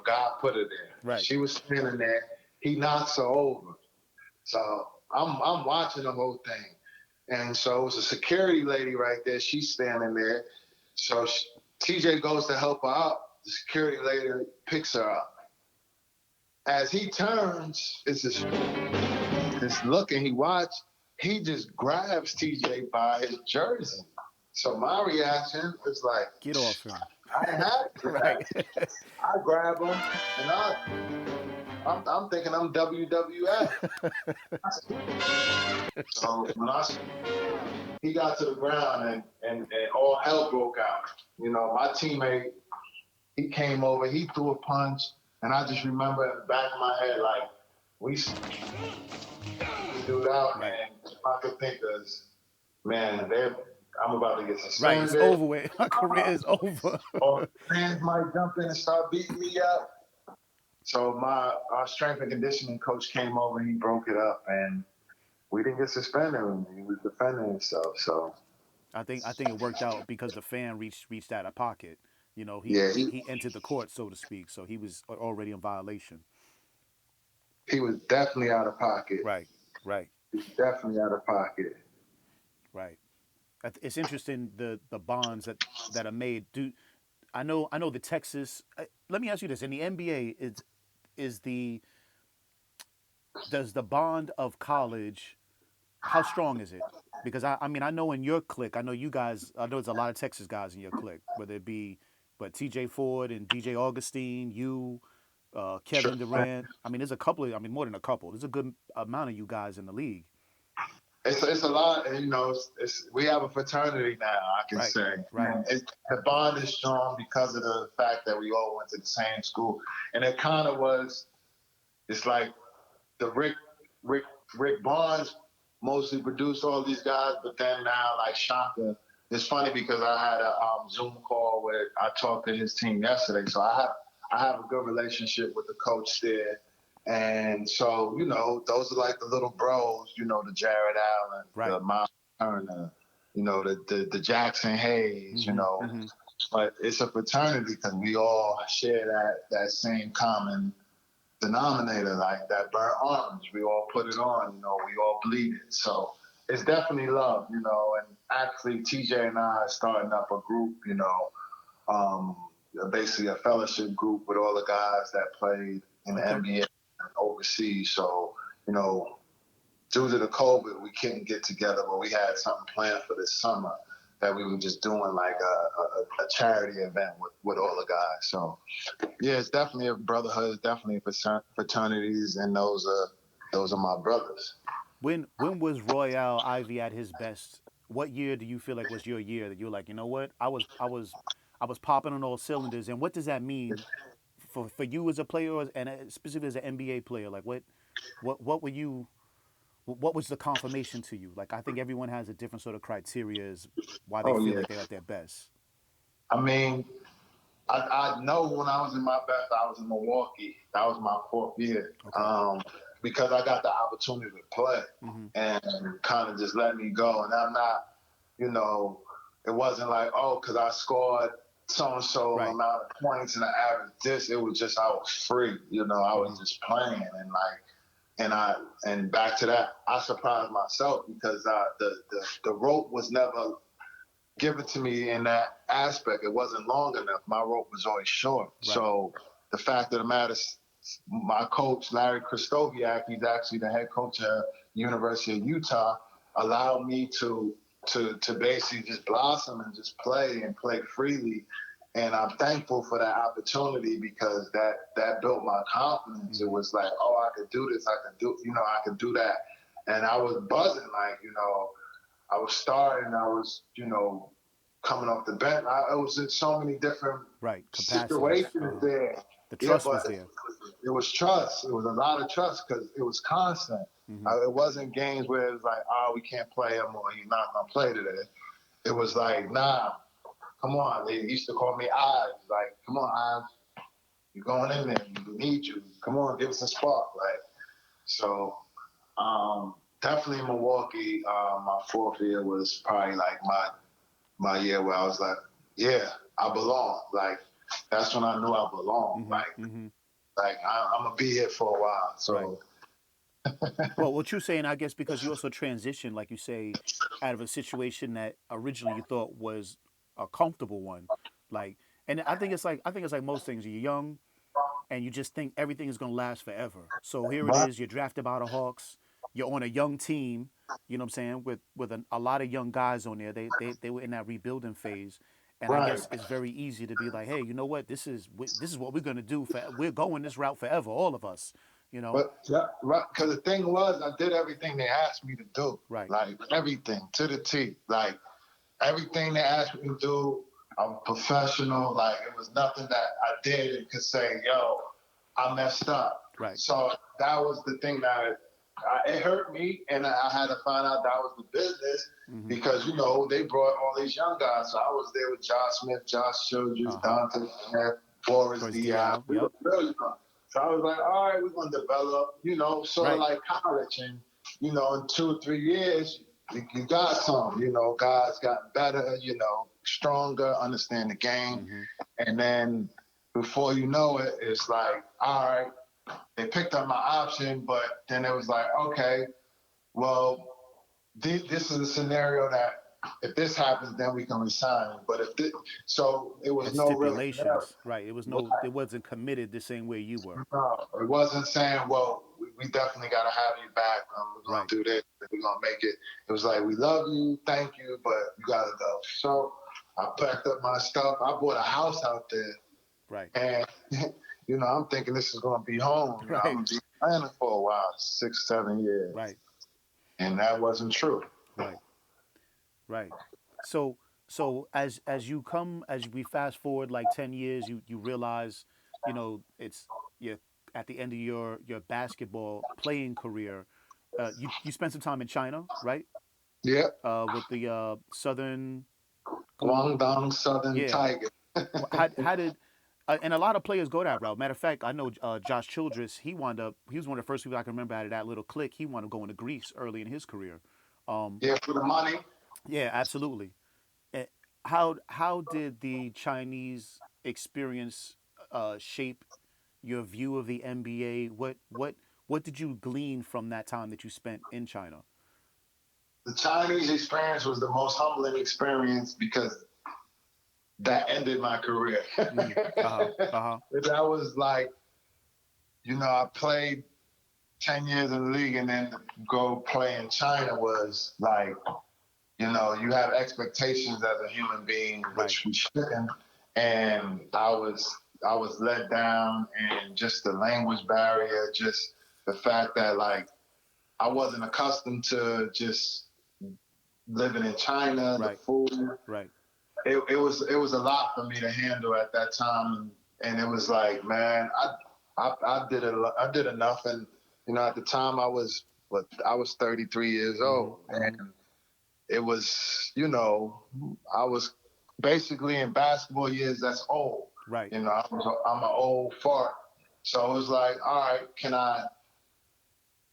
God put her there. Right. She was standing there. He knocks her over. So I'm watching the whole thing. And so it was a security lady right there. She's standing there. So TJ goes to help her out. The security lady picks her up. As he turns, it's this look, and he just grabs TJ by his jersey. So my reaction is like, Get off him. I ain't happy with Right. that. I grab him, and I'm thinking I'm WWF. So he got to the ground, and all hell broke out. My teammate, he came over, he threw a punch, and I just remember in the back of my head, like, we dude out, Right. man. If I could think of, man, I'm about to get Right. It's suspended. over with. My career is over. Or fans might jump in and start beating me up. So our strength and conditioning coach came over, he broke it up, and we didn't get suspended. He was defending himself. So I think it worked out because the fan reached out of pocket. He, yeah, he he entered the court, so to speak. So he was already in violation. he was definitely out of pocket. Right. Right. He was definitely out of pocket. Right. It's interesting the bonds that are made. I know the Texas. Let me ask you this: in the NBA, is the does the bond of college how strong is it? Because I mean, I know in your clique, I know you guys, I know there's a lot of Texas guys in your clique, whether it be, but TJ Ford and DJ Augustine, you, Sure. Kevin Durant. I mean, there's a couple of, I mean, more than a couple. There's a good amount of you guys in the league. It's a lot, and we have a fraternity now. I can Right, say, right. and the bond is strong because of the fact that we all went to the same school, and it kind of was. It's like the Rick Rick Barnes mostly produced all these guys, but then now like Shaka. It's funny because I had a Zoom call where I talked to his team yesterday, so I have a good relationship with the coach there. And so, those are like the little bros, the Jared Allen, Right. the Miles Turner, the Jackson Hayes, Mm-hmm. Mm-hmm. But it's a fraternity because we all share that same common denominator, like that burnt orange. We all put it on, we all bleed it. So it's definitely love, and actually TJ and I are starting up a group, um, basically a fellowship group with all the guys that played in the Okay. NBA and overseas. So, you know, due to the COVID, we couldn't get together, but we had something planned for this summer that we were just doing like a charity event with all the guys. So yeah, it's definitely a brotherhood. It's definitely fraternities, and those are my brothers. When was Royale Ivy at his best? What year do you feel like was your year that you were like, you know what, I was popping on all cylinders, and what does that mean for you as a player and specifically as an NBA player? Like what were you? What was the confirmation to you? Like I think everyone has a different sort of criteria as why they Oh feel yeah. like they're at their best. I mean, I know when I was in my best, I was in Milwaukee. That was my fourth year, Okay. because I got the opportunity to play Mm-hmm. and kind of just let me go. And I'm not, you know, it wasn't like, oh, because I scored so and so Right. amount of points and I averaged this. It was just I was free. I Mm-hmm. was just playing and back to that, I surprised myself because the rope was never given to me in that aspect. It wasn't long enough. My rope was always short. Right. So the fact of the matter is, my coach Larry Kristoviak, he's actually the head coach at University of Utah, allowed me to basically just blossom and just play and play freely. And I'm thankful for that opportunity because that built my confidence. It Mm-hmm. was like, oh, I could do this. I could do that. And I was buzzing, like, I was starting. I was, coming off the bench. I was in so many different Right. Capacities. situations there. The Yeah, trust but was there. it was trust. It was a lot of trust because it was constant. Mm-hmm. It wasn't games where it was like, oh, we can't play him or he's not gonna play today. It was like, nah, come on. They used to call me Eyes. Like, come on, Eyes, you're going in there. We need you. Come on, give us a spark. Like, so definitely Milwaukee. My fourth year was probably like my year where I was like, yeah, I belong. Like that's when I knew I belonged. Mm-hmm. Like Mm-hmm. like I'm gonna be here for a while. Right. So Well, what you're saying, I guess, because you also transitioned, like you say, out of a situation that originally you thought was a comfortable one, like, and I think it's like most things. You're young, and you just think everything is gonna last forever. So here it right, is. You're drafted by the Hawks. You're on a young team. You know what I'm saying? With a lot of young guys on there. They were in that rebuilding phase, and I right. guess it's very easy to be like, hey, you know what? This is what we're gonna do. We're going this route forever, all of us. You know? But yeah, right, because the thing was, I did everything they asked me to do, Right. like everything to the T, like everything they asked me to do. I'm professional. Like it was nothing that I did and could say, yo, I messed up. Right. So that was the thing that it hurt me, and I had to find out that was the business Mm-hmm. because they brought all these young guys. So I was there with Josh Smith, Josh Childress, Uh huh. Dante Smith, Boris Boris Diaw. Diaw. We were Yep. really young. So I was like, all right, we're gonna develop, sort of Right. like college, and in 2 or 3 years, you got some, guys got better, stronger, understand the game, Mm-hmm. and then before you know it, it's like, all right, they picked up my option, but then it was like, okay, well, this is a scenario that if this happens, then we can resign. But so it was Had no real scenario. stipulations. Right. It was no. It wasn't committed the same way you were. No, it wasn't saying, well, we definitely got to have you back. We're going Right. to do this. We're going to make it. It was like, we love you. Thank you. But you got to go. So I packed up my stuff. I bought a house out there. Right. And, I'm thinking this is going to be home. I'm Right. going to be planning for a while, 6, 7 years. Right. And that wasn't true. Right. Right. So as we fast forward like 10 years, you realize, it's you at the end of your basketball playing career. You spent some time in China, right? Yeah. With the Southern, Guangdong Southern yeah. Tiger. How did and a lot of players go that route. Matter of fact, I know Josh Childress. He was one of the first people I can remember out of that little clique. He wound up going to Greece early in his career. Yeah, for the money. Yeah, absolutely. Eh, how did the Chinese experience shape your view of the NBA? What did you glean from that time that you spent in China? The Chinese experience was the most humbling experience because that ended my career. Mm. Uh huh. Uh huh. That was like, I played 10 years in the league and then to go play in China was like, you have expectations as a human being, Right. which we shouldn't. And I was let down, and just the language barrier, just the fact that like I wasn't accustomed to just living in China, the Right. food. Right. It was a lot for me to handle at that time, and it was like, man, I did enough, and at the time I was 33 years Mm-hmm. old, Mm-hmm. and it was I was basically in basketball years that's old. Right. I'm an old fart, so it was like, all right, can I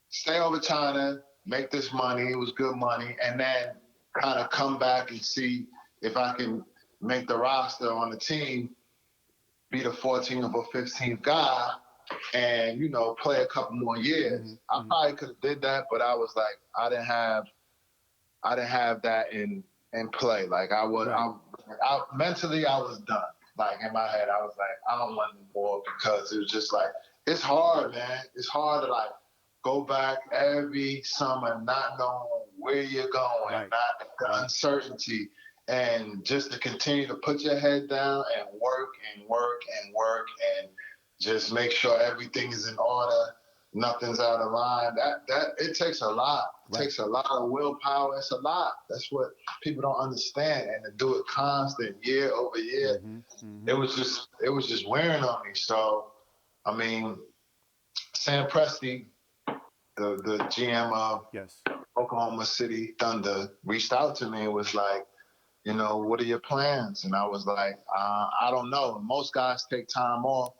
stay over China, make this money? It was good money, and then kind of come back and see if I can make the roster on the team, be the 14th or 15th guy, and play a couple more years. I Mm-hmm. probably could have did that, but I was like, I didn't have that in play. Like Right. mentally I was done. Like in my head, I was like, I don't want any more because it was just like it's hard, man. It's hard to like go back every summer not knowing where you're going, Right. not the Right. uncertainty, and just to continue to put your head down and work and work and work and just make sure everything is in order, nothing's out of line. That it takes a lot. It Right. takes a lot of willpower. It's a lot. That's what people don't understand. And to do it constant year over year, Mm-hmm. Mm-hmm. it was just wearing on me. So I mean, Sam Presti, the GM of Yes. Oklahoma City Thunder, reached out to me and was like, what are your plans? And I was like, I don't know. Most guys take time off.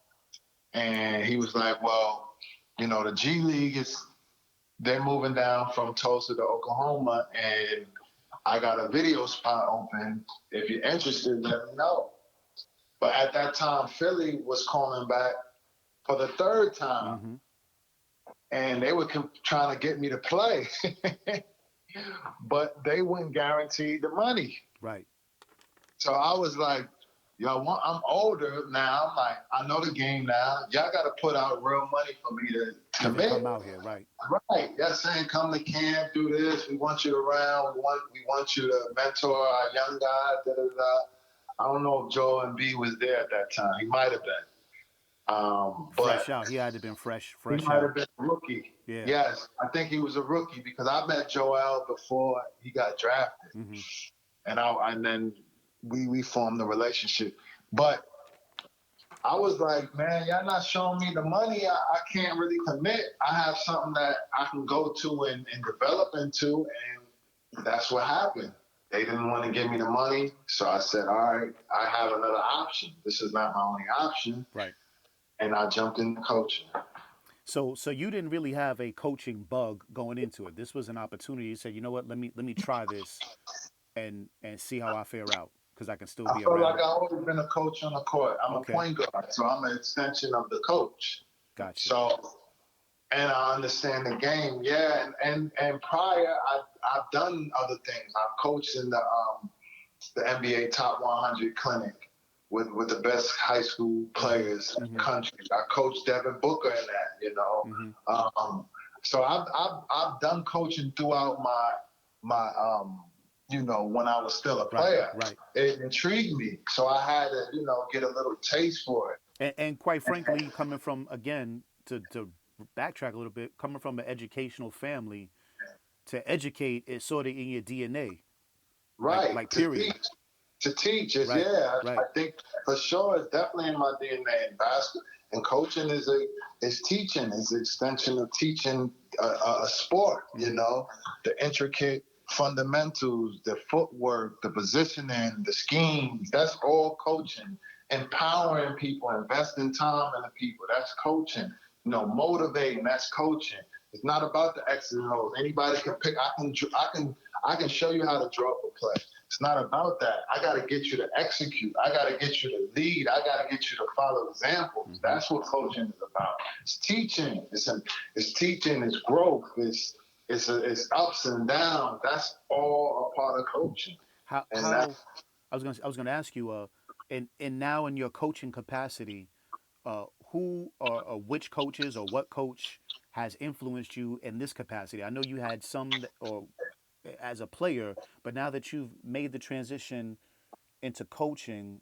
And he was like, well, the G League they're moving down from Tulsa to Oklahoma, and I got a video spot open. If you're interested, let me know. But at that time, Philly was calling back for the third time, Mm-hmm. and they were trying to get me to play, but they wouldn't guarantee the money. Right. So I was like, I'm older now. I'm like, I know the game now. Y'all got to put out real money for me to To even come commit. out here. Right. Right. Y'all saying come to camp, do this. We want you around. We want you to mentor our young guys. Da, da, da. I don't know if Joel Embiid was there at that time. He might have been. But Fresh out. He had to been fresh. he Fresh might out. have been a rookie. Yeah. Yes, I think he was a rookie because I met Joel before he got drafted, Mm-hmm. and then we formed a relationship. But I was like, man, y'all not showing me the money. I can't really commit. I have something that I can go to and develop into, and that's what happened. They didn't want to give me the money, so I said, all right, I have another option. This is not my only option, Right. and I jumped into coaching. So you didn't really have a coaching bug going into it. This was an opportunity. You said, you know what, let me try this and see how I fare out because I can still I be felt like around. I always been a coach on the court. I'm a Okay, point guard, so I'm an extension of the coach. got you. So, and I understand the game. Yeah, and prior, I've done other things. I've coached in the NBA Top 100 clinic, with the best high school Mm-hmm. players in the Mm-hmm. country. I coached Devin Booker in that, Mm-hmm. So I've done coaching throughout my when I was still a Right. player. Right. It intrigued me, so I had to get a little taste for it. And quite frankly, coming from again to backtrack a little bit, coming from an educational family, to educate is sort of in your DNA, Right, like to period. teach. To teach is, Right. yeah, I Right. think for sure it's definitely in my DNA. And basketball and coaching is teaching. It's an extension of teaching a sport. Mm-hmm. The intricate fundamentals, the footwork, the positioning, the schemes. That's all coaching. Empowering people, investing time in the people. That's coaching. Motivating. That's coaching. It's not about the X's and O's. Anybody can pick. I can show you how to draw up a play. It's not about that. I got to get you to execute. I got to get you to lead. I got to get you to follow examples. Mm-hmm. That's what coaching is about. It's teaching. It's teaching. It's growth. It's ups and downs. That's all a part of coaching. And How that's I was gonna ask you, and now in your coaching capacity, who or which coaches or what coach has influenced you in this capacity? I know you had some or as a player, but now that you've made the transition into coaching,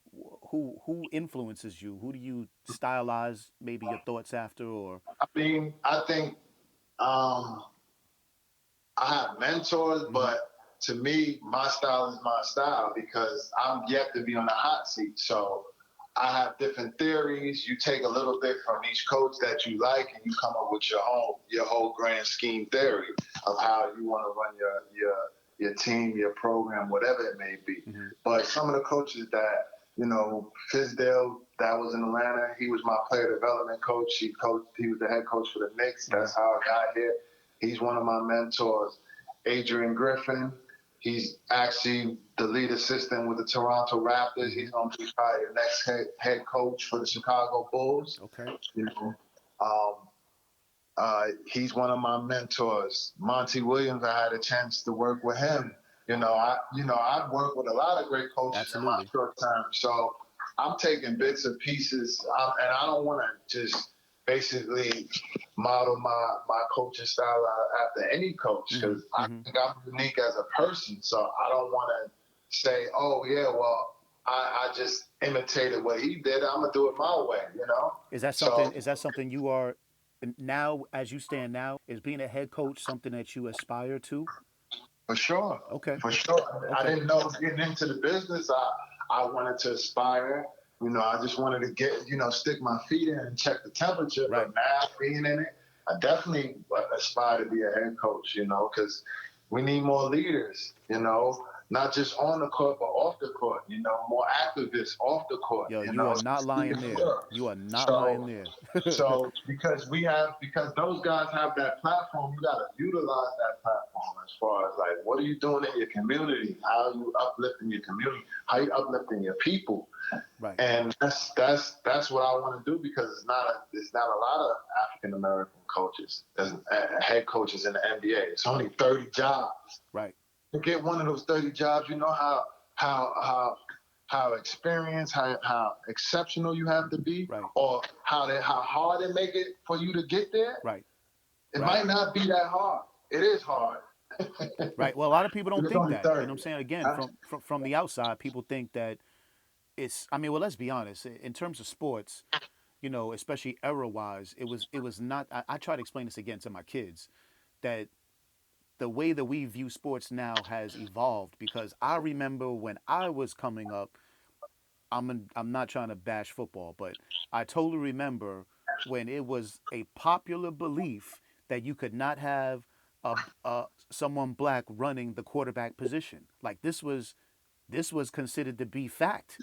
who influences you? Who do you stylize maybe your thoughts after? Or I think um, I have mentors, mm-hmm. but to me, my style is my style because I'm yet to be on the hot seat. So I have different theories. You take a little bit from each coach that you like, and you come up with your whole grand scheme theory of how you want to run your team, your program, whatever it may be. Mm-hmm. But some of the coaches that Fizdale, that was in Atlanta. He was my player development coach. He was the head coach for the Knicks. Mm-hmm. That's how I got here. He's one of my mentors. Adrian Griffin. He's actually the lead assistant with the Toronto Raptors. Mm-hmm. He's going to be probably the next head coach for the Chicago Bulls. Okay. You know, um, he's one of my mentors. Monty Williams. I had a chance to work with him. I've worked with a lot of great coaches in my Absolutely. short time. So I'm taking bits and pieces, and I don't want to just basically model my coaching style after any coach Mm-hmm. because I Mm-hmm. think I'm unique as a person. So I don't want to say, oh yeah, well I just imitated what he did. I'm gonna do it my way. Is that So something? Is that something you are now, as you stand now? Is being a head coach something that you aspire to? for sure, Okay. for sure. I Okay. didn't know getting into the business. I wanted to aspire. I just wanted to stick my feet in and check the temperature. But Right. now being in it, I definitely aspire to be a head coach. Because we need more leaders. Not just on the court but off the court. More activists off the court. Yo, you are not Speaking lying for there. real. You are not lying So there. because those guys have that platform, you got to utilize that platform as far as like what are you doing in your community? How are you uplifting your community? How are you uplifting your people? Right. And that's what I want to do because it's not a lot of African American coaches as head coaches in the NBA. It's only 30 jobs. Right. To get one of those 30 jobs, you know how how experienced, how exceptional you have to be, Right. or how hard they make it for you to get there. Right. It Right. might not be that hard. It is hard. Right. Well, a lot of people don't It's think only that. You know 30. what I'm saying? Again, Huh? from the outside, people think that it's. I mean, well, let's be honest. In terms of sports, especially era wise, it was not. I try to explain this again to my kids that the way that we view sports now has evolved because I remember when I was coming up, I'm not trying to bash football, but I totally remember when it was a popular belief that you could not have someone black running the quarterback position. Like this was considered to be fact.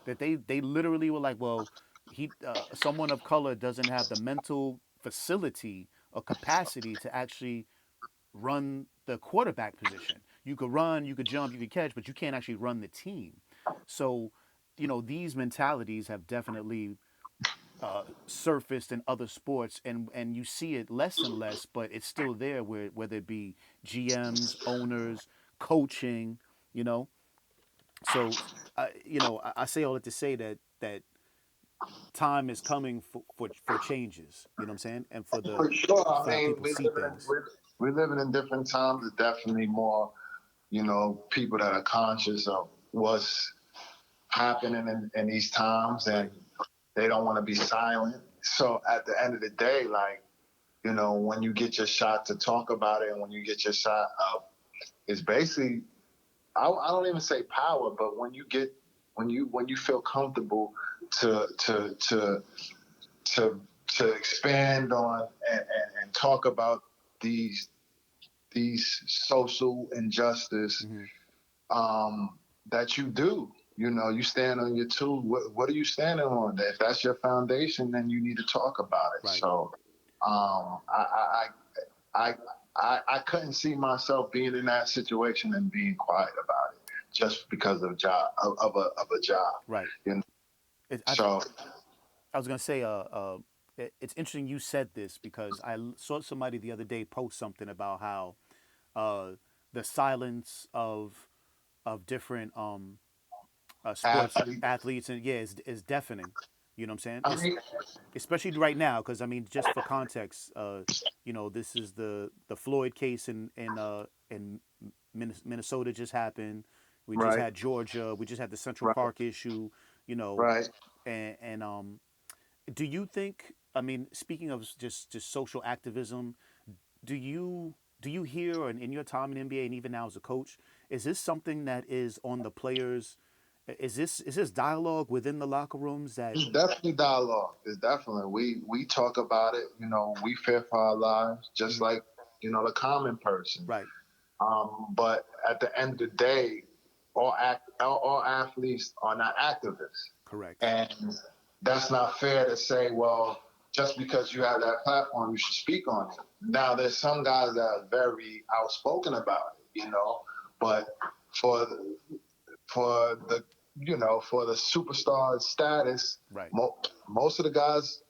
That they literally were like, well, he someone of color doesn't have the mental facility or capacity to actually run the quarterback position. You could run, you could jump, you could catch, but you can't actually run the team. So, these mentalities have definitely surfaced in other sports, and you see it less and less, but it's still there. Whether it be GMs, owners, coaching, you know. So I say all that to say that time is coming for changes. You know what I'm saying? And For sure. I for how mean, people see things. we're living in different times. There's definitely more, people that are conscious of what's happening in these times, and Right. they don't want to be silent. So at the end of the day, like, when you get your shot to talk about it, and when you get your shot up, it's basically, I don't even say power, but when you feel comfortable to to to to to expand on and talk about these these social injustice, Mm-hmm. um, that you do. You stand on your two. What are you standing on? If that's your foundation, then you need to talk about it. Right. So, I, I, I couldn't see myself being in that situation and being quiet about it just because of a job. Right. You know? It, So I was gonna say, it's interesting you said this because saw somebody the other day post something about how uh, the silence of different sports athlete, athletes and yeah is deafening. You know what I'm saying? I It's mean, especially right now because I mean just for context, this is the Floyd case in Minnesota just happened. We just right, had Georgia. We just had the Central right, Park issue. You know, right. and do you think? I mean, speaking of just social activism, do you do you hear and in your time in NBA and even now as a coach, is this something that is on the players? Is this dialogue within the locker rooms that It's definitely dialogue. It's definitely we talk about it. We fear for our lives, just mhm, like the common person. right? But at the end of the day, all athletes are not activists, Correct. and that's not fair to say. Well, just because you have that platform, you should speak on it. Now, there's some guys that are very outspoken about it, but for for the for the superstar status, Right. most of the guys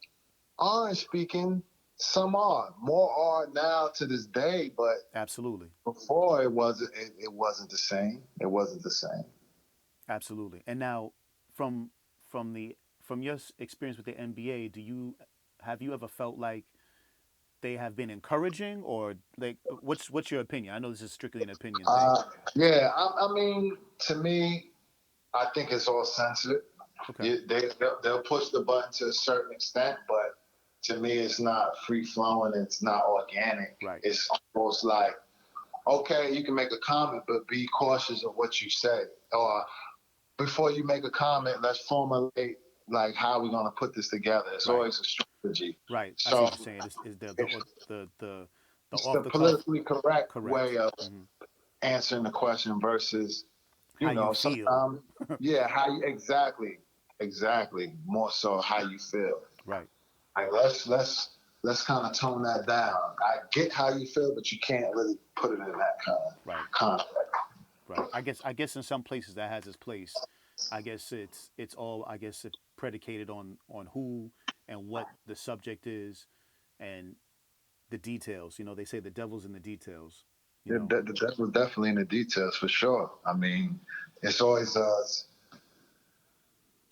aren't speaking. Some are. More are now to this day, but Absolutely. before it wasn't the same. It wasn't the same. Absolutely. And now, from from the from your experience with the NBA, do you have you ever felt like they have been encouraging or like what's your opinion? I know this is strictly an opinion thing. Uh, yeah, I mean, to me, I think it's all sensitive. Okay. They'll push the button to a certain extent, but to me, it's not free flowing. It's not organic. Right. It's almost like, okay, you can make a comment, but be cautious of what you say. Or before you make a comment, let's formulate like how we're gonna put this together. It's Right. always a strategy. Right. I see So what you're saying. Is it's, the it's off the the cuff politically correct correct? way of Hmm. answering the question versus, How you feel? sometimes, yeah, how you exactly, more so how you feel. Right. Like let's kind of tone that down. I get how you feel, but you can't really put it in that kind of Right. context. Right. I guess in some places that has its place. I guess it's all I guess it predicated on who and what the subject is and the details. They say the devil's in the details. You know. The devil's definitely in the details for sure. I mean, it's always uh,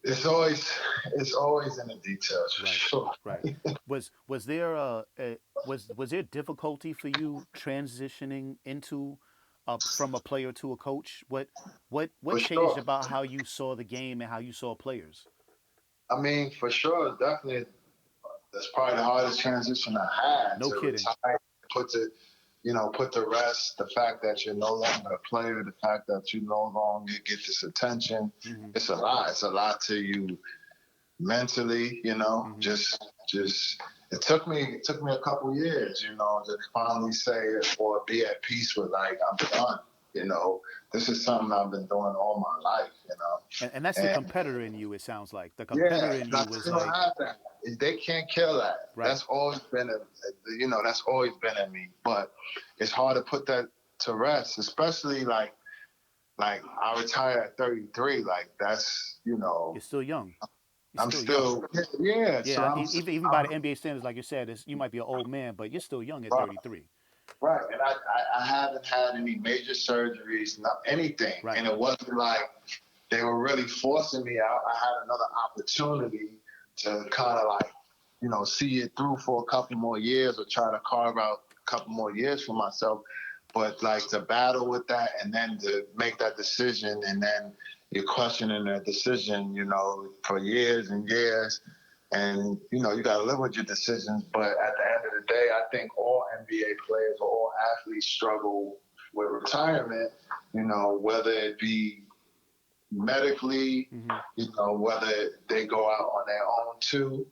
it's always it's always in the details for Right. sure. Right. Was there was there difficulty for you transitioning into from a player to a coach? What For changed sure. about how you saw the game and how you saw players? I mean, for sure, definitely. That's probably the hardest transition I had No to kidding. retire, put to put to rest the fact that you're no longer a player, the fact that you no longer get this attention. Hmm. It's a lot. It's a lot to you mentally. Hmm. Just it took me a couple years, to finally say or be at peace with like I'm done. You know, this is something I've been doing all my life. And that's the And competitor in you. It sounds like the competitor yeah, in I you was still like, have that. They can't kill that. right, That's always been that's always been in me. But it's hard to put that to rest, especially like I retired at 33. Like that's you're still young. You're I'm still young. still yeah. So Yeah, even by the NBA standards, like you said, you might be an old man, but you're still young at right, 33. right. And I haven't had any major surgeries, not anything. Right. And it wasn't like they were really forcing me out. I had another opportunity to kind of like, see it through for a couple more years or try to carve out a couple more years for myself. But like to battle with that and then to make that decision and then you're questioning that decision, for years and years. And, you got to live with your decisions. But at the end of the day, I think all NBA players or all athletes struggle with retirement, whether it be medically, whether they go out on their own too,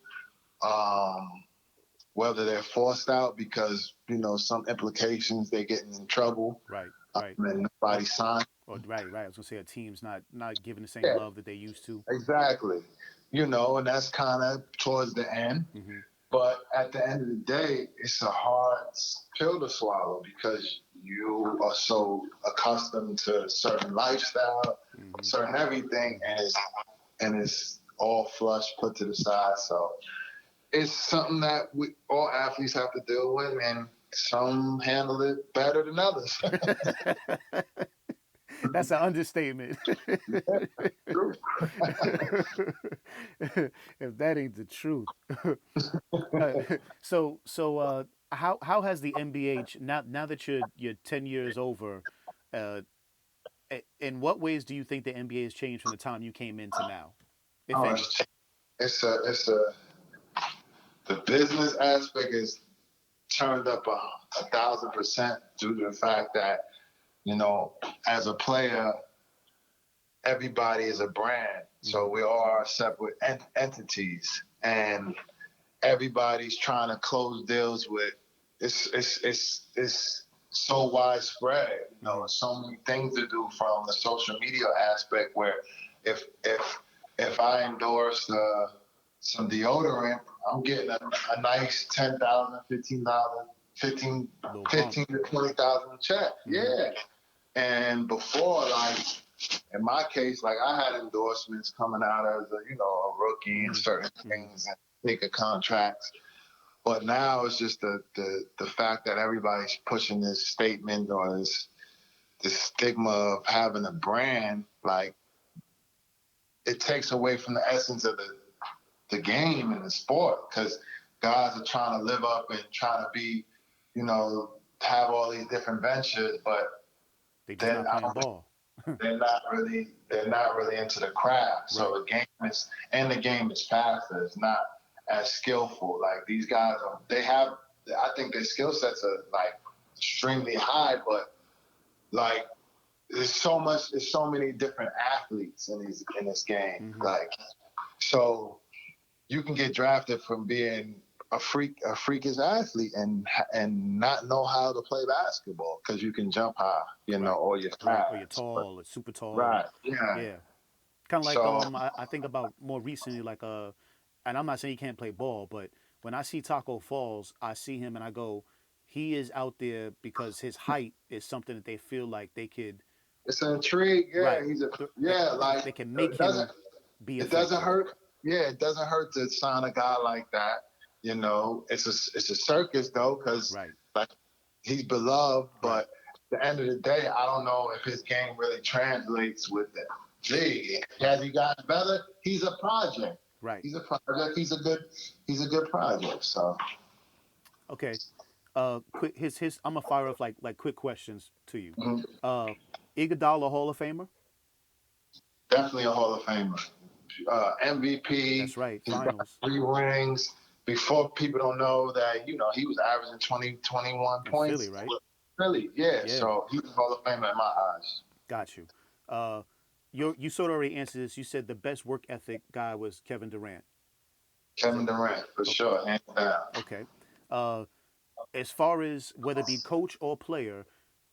whether they're forced out because, some implications they getting in trouble. Right, right. And Or, nobody signed. right, right. I was gonna say a team's not giving the same Yeah, love that they used to. exactly. And that's kind of towards the end. Mm-hmm. But at the end of the day, it's a hard pill to swallow because you are so accustomed to certain lifestyle, Mm-hmm. certain everything, and it's all flush put to the side. So it's something that all athletes have to deal with, and some handle it better than others. That's an understatement. True. If that ain't the truth. Uh, so how has the NBA now that you're 10 years over? Uh, in what ways do you think the NBA has changed from the time you came into now, if Oh, any? it's a the business aspect is turned up 1,000% due to the fact that as a player, everybody is a brand. So Mm-hmm. we all are separate entities, and everybody's trying to close deals with. It's so widespread. Mm-hmm. So many things to do from the social media aspect. Where if I endorse some deodorant, I'm getting a nice 10,000, 15,000, 15, Little bump. 15 to 20,000 check. Mm-hmm. Yeah. And before, like in my case, like I had endorsements coming out as a rookie and Mm-hmm. certain Mm-hmm. things and sneaker contracts. But now it's just the fact that everybody's pushing this statement or this stigma of having a brand, like it takes away from the essence of the game and the sport because guys are trying to live up and trying to be, have all these different ventures, but They just then not playing ball. they're not really into the craft. Right. So the game is faster. It's not as skillful. Like these guys I think their skill sets are like extremely high, but like there's so many different athletes in this game. Mm-hmm. Like so you can get drafted from being a freakish athlete and not know how to play basketball because you can jump high, Right. or you're Right. Or you're fast. But tall or super tall. right, yeah. Yeah. Kind of like So I think about more recently like and I'm not saying he can't play ball, but when I see Taco Falls, I see him and I go, he is out there because his height is something that they feel like they could. it's an intrigue. Yeah, Right. They, like they can make it doesn't him be it doesn't effective. hurt. Yeah, it doesn't hurt to sign a guy like that. It's a circus though, because Right. like he's beloved, Right. but at the end of the day, I don't know if his game really translates with the league. Has he gotten better? He's a project. Right. He's a project. He's a good project. So Okay. Quick. His. I'm gonna fire off like quick questions to you. mhm, Uh, Iguodala Hall of Famer. definitely a Hall of Famer. MVP. That's right. He's got Finals 3 rings. Before people don't know that, he was averaging 20, 21 in Philly. points. Right. Really, yeah. Yeah. So he's a Hall of Famer in my eyes. Got you. Uh, you sort of already answered this. You said the best work ethic guy was Kevin Durant. Is that Kevin Durant, for sure, hands down. okay? Uh, as far as whether it be coach or player,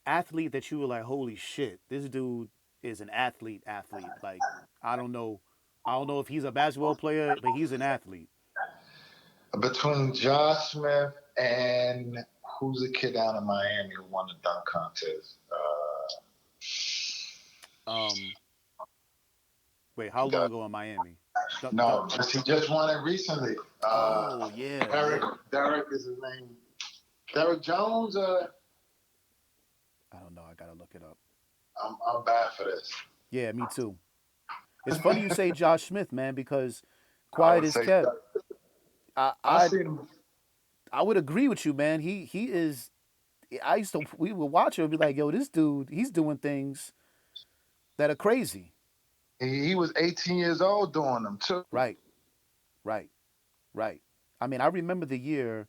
athlete that you were like, holy shit, this dude is an athlete. Athlete. Like I don't know, I don't know if he's a basketball player, but he's an athlete. Between Josh Smith and who's the kid down in Miami who won the dunk contest? Um, Wait, how long ago in Miami? No, he just won it recently. Oh yeah, Derek, yeah. Derek is his name. Derek Jones. I don't know. I gotta look it up. I'm bad for this. Yeah, me too. It's funny you say Josh Smith, man, because I quiet would is say kept. I I I seen him. I would agree with you, man. He is. I used to we would watch him and be like, yo, this dude, he's doing things that are crazy. He was 18 years old doing them too. Right, right, right. I mean, I remember the year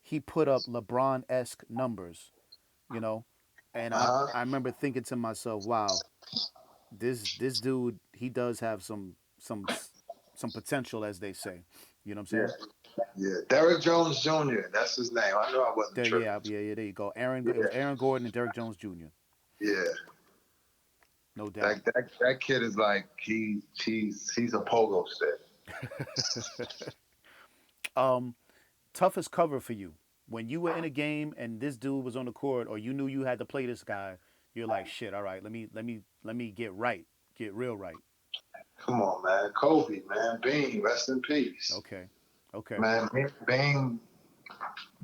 he put up LeBron esque numbers, you know, and Uh I huh. remember thinking to myself, wow, this dude, he does have some potential, as they say. You know what I'm Yeah. saying? Yeah. Derrick Jones Jr. That's his name. I knew I wasn't There, tripping. yeah, yeah, yeah. There you go. It was Yeah. Aaron Gordon and Derrick Jones Jr. Yeah. No doubt. That kid is like he's a pogo stick. Um, Toughest cover for you when you were in a game and this dude was on the court, or you knew you had to play this guy. You're like, shit. All right, let me get right, get real right. Come on, man. Kobe, man. Bean, rest in peace. Okay, okay. Man,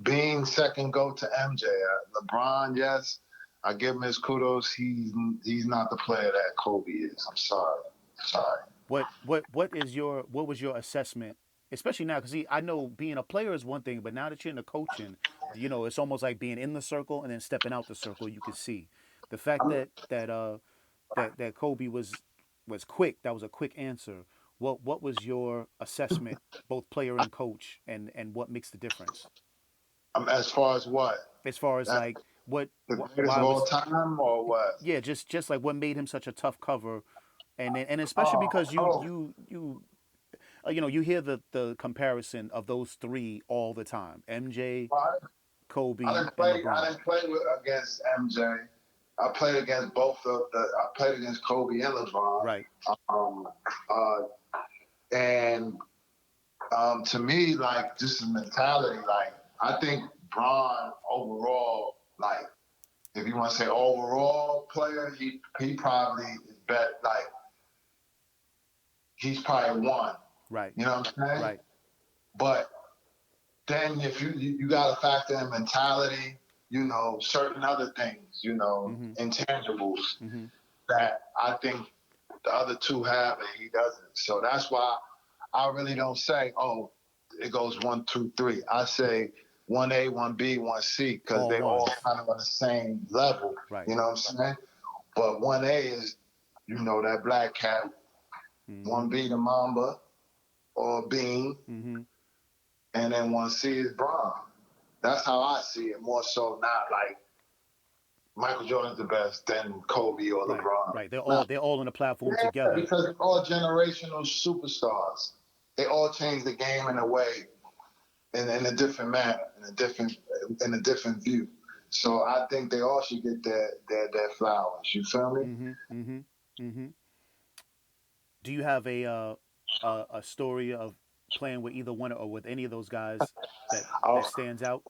Being second go to MJ. LeBron, yes, I give him his kudos. He's not the player that Kobe is. I'm sorry. Sorry. What was your assessment, especially now? Because I know being a player is one thing, but now that you're in the coaching, it's almost like being in the circle and then stepping out the circle. You can see the fact I'm, that Kobe was quick. That was a quick answer. What was your assessment, both player and coach, and what makes the difference I'm as far as what? as far as That, like what the greatest why of all was time or what? yeah, just like what made him such a tough cover, and especially Oh, because oh. you hear the comparison of those three all the time: MJ, Well, Kobe, and I LeBron. didn't play against MJ. I played against both of the. I played against Kobe and LeBron. Right, Um, uh, and to me, like just the mentality, like I think Braun overall, like if you want to say overall player, he probably is bet like he's probably one. right, You know what I'm saying? right. But then if you got to factor in mentality, certain other things, Mm-hmm. intangibles Mm-hmm. that I think the other two have and he doesn't. So that's why I really don't say, oh, it goes one, two, three. I say 1A, 1B, 1C because All they all ones. kind of on the same level. Right. You know what I'm saying? But 1A is, that black cat. Mm-hmm. 1B the Mamba or Bean, Mm-hmm. and then 1C is Braun. That's how I see it. More so, not like Michael Jordan's the best, then Kobe or Right. LeBron. Right. They're No, all they're all on the platform yeah, together. because they're all generational superstars. They all change the game in a way, in a different manner, in a different view. So I think they all should get their flowers. You feel me? Mm-hmm. Mm-hmm. Mm-hmm. Do you have a story of playing with either one or with any of those guys that I, stands out?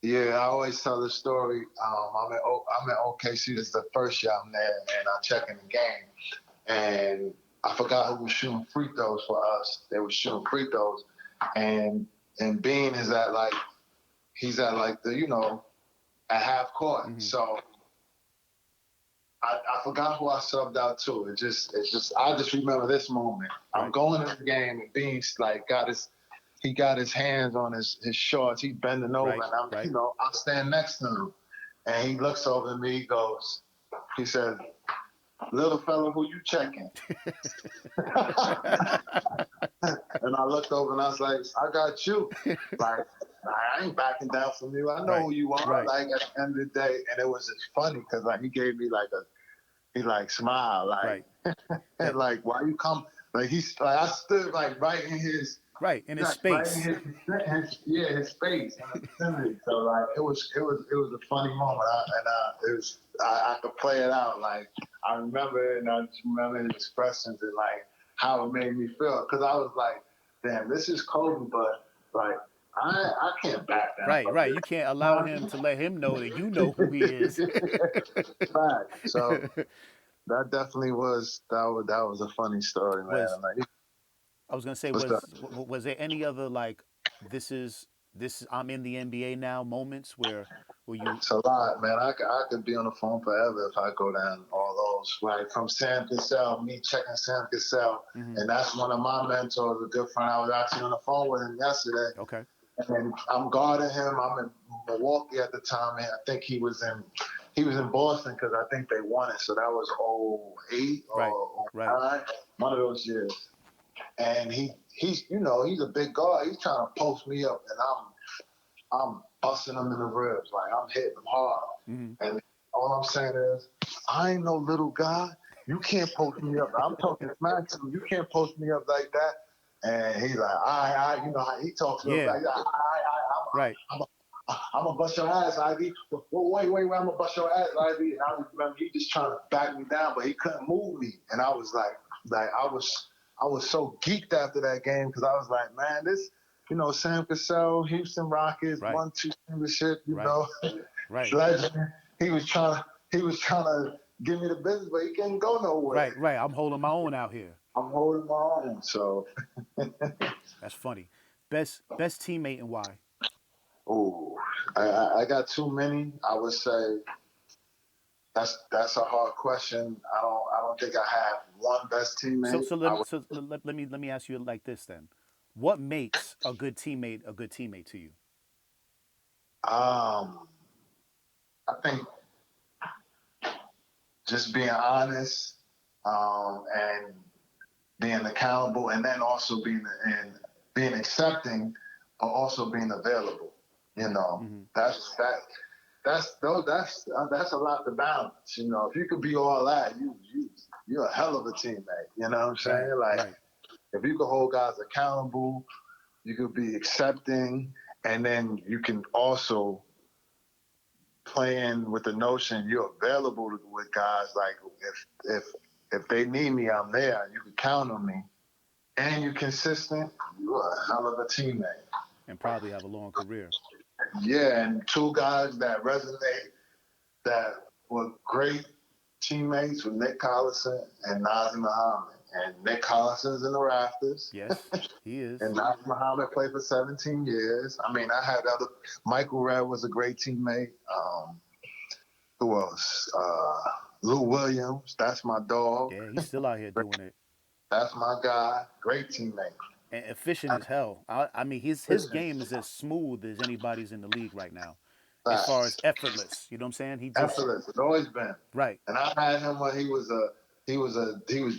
yeah, I always tell the story. I'm in OKC. This is the first year I'm there, and I check in the game, and I forgot who was shooting free throws for us. They were shooting free throws, and Bean is at like he's at like the at half court. Mm-hmm. So I forgot who I subbed out to. It's just I just remember this moment. I'm Right. going in the game and Bean's like he got his hands on his shorts. He's bending over Right. and I'm Right. I stand next to him and he looks over at me. He says, "Little fella, who you checking?" And I looked over and I was like, "I got you." Like I ain't backing down from you. I know Right. who you are. Right. Like at the end of the day, and it was just funny because like he gave me like he like smiled like Right. and That like why you come like he's like I stood like right in his right in his like right in space. his space in the vicinity. So like it was a funny moment. I could play it out. Like I remember it and I just remember his expressions and like how it made me feel because I was like, damn, this is Kobe, but like I can't back down Right. from Right. this. You can't allow him to let him know that you know who he is. Fact. So that definitely was a funny story, man. was I'm like, I was gonna say what's up? was there any other like this is I'm in the NBA now moments where you It's a lot, man. I could be on the phone forever if I go down all videos, like from Sam Cassell, me checking Sam Cassell, Mm-hmm. and that's one of my mentors, a good friend. I was actually on the phone with him yesterday, Okay. and I'm guarding him. I'm in Milwaukee at the time, and I think he was in Boston because I think they won it. So that was '08 Right. or Right. '09, one of those years. And he's a big guard. He's trying to post me up, and I'm busting him in the ribs, like I'm hitting him hard. Mm-hmm. And all I'm saying is, I ain't no little guy. You can't post me up. I'm talking smack to him. You can't post me up like that. And he's like, you know how he talks real Yeah. fast. Right. I'm gonna bust your ass, Ivy. Wait, I'm gonna bust your ass, Ivy. And I remember he just trying to back me down, but he couldn't move me. And I was like I was so geeked after that game because I was like, man, this, Sam Cassell, Houston Rockets, Right. 1-2 championship, Right. Right. legend. He was trying to give me the business, but he couldn't go nowhere. Right. Right. I'm holding my own out here. I'm holding my own. So, That's funny. Best teammate and why? ooh, I got too many. I would say that's a hard question. I don't think I have one best So teammate. so I let, would, so let me ask you it like this then. What makes a good teammate to you? um I think just being honest, and being accountable, and then also being accepting, but also being available. Mm-hmm. That's a lot to balance. If you could be all that, you're a hell of a teammate. You know what I'm Right. saying? Like, Right. if you could hold guys accountable, you could be accepting, and then you can also play in with the notion you're available with guys. Like, if if they need me, I'm there. You can count on me, and you're consistent. You're a hell of a teammate. And probably have a long career. Yeah, and two guys that resonate, that were great teammates with Nick Collison and Nazim Muhammad. And Nick Collison's in the rafters, Yes, he is. and Nazim Muhammad played for 17 years. I mean, I had other. Michael Redd was a great teammate. Who else? Lou Williams. That's my dog. Yeah, he's still out here doing it. That's my guy. Great teammate. And efficient as hell. I mean, his Listen, game is as smooth as anybody's in the league right now, as far as facts. effortless. You know what I'm saying? He just Effortless. It's always been. right. And I had him when he was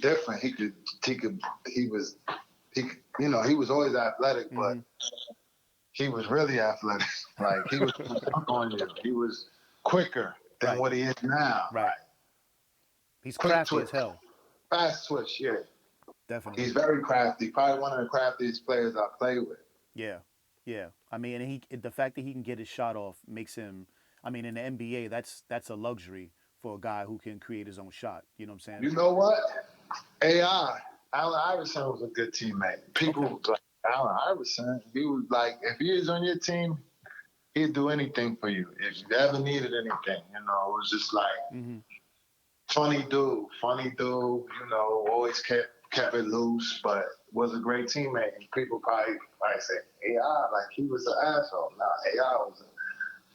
different. He was he was always athletic, but Mm-hmm. he was really athletic. Like, he was on you. He was quicker than Right. what he is now. Right. Like, He's quick crafty twitch, as hell. fast twitch. Yeah, he's Definitely. very crafty. Probably one of the craftiest players I play with. Yeah. Yeah. I mean, and the fact that he can get his shot off makes him. I mean, in the NBA, that's a luxury for a guy who can create his own shot. You know what I'm saying? You know what? AI, Allen Iverson was a good teammate. Okay. People like Allen Iverson. He was like, if he was on your team, he'd do anything for you. If you ever needed anything, it was just like Mm-hmm. funny dude, always kept it loose, but was a great teammate. And people probably say AI, like he was an asshole. Nah, AI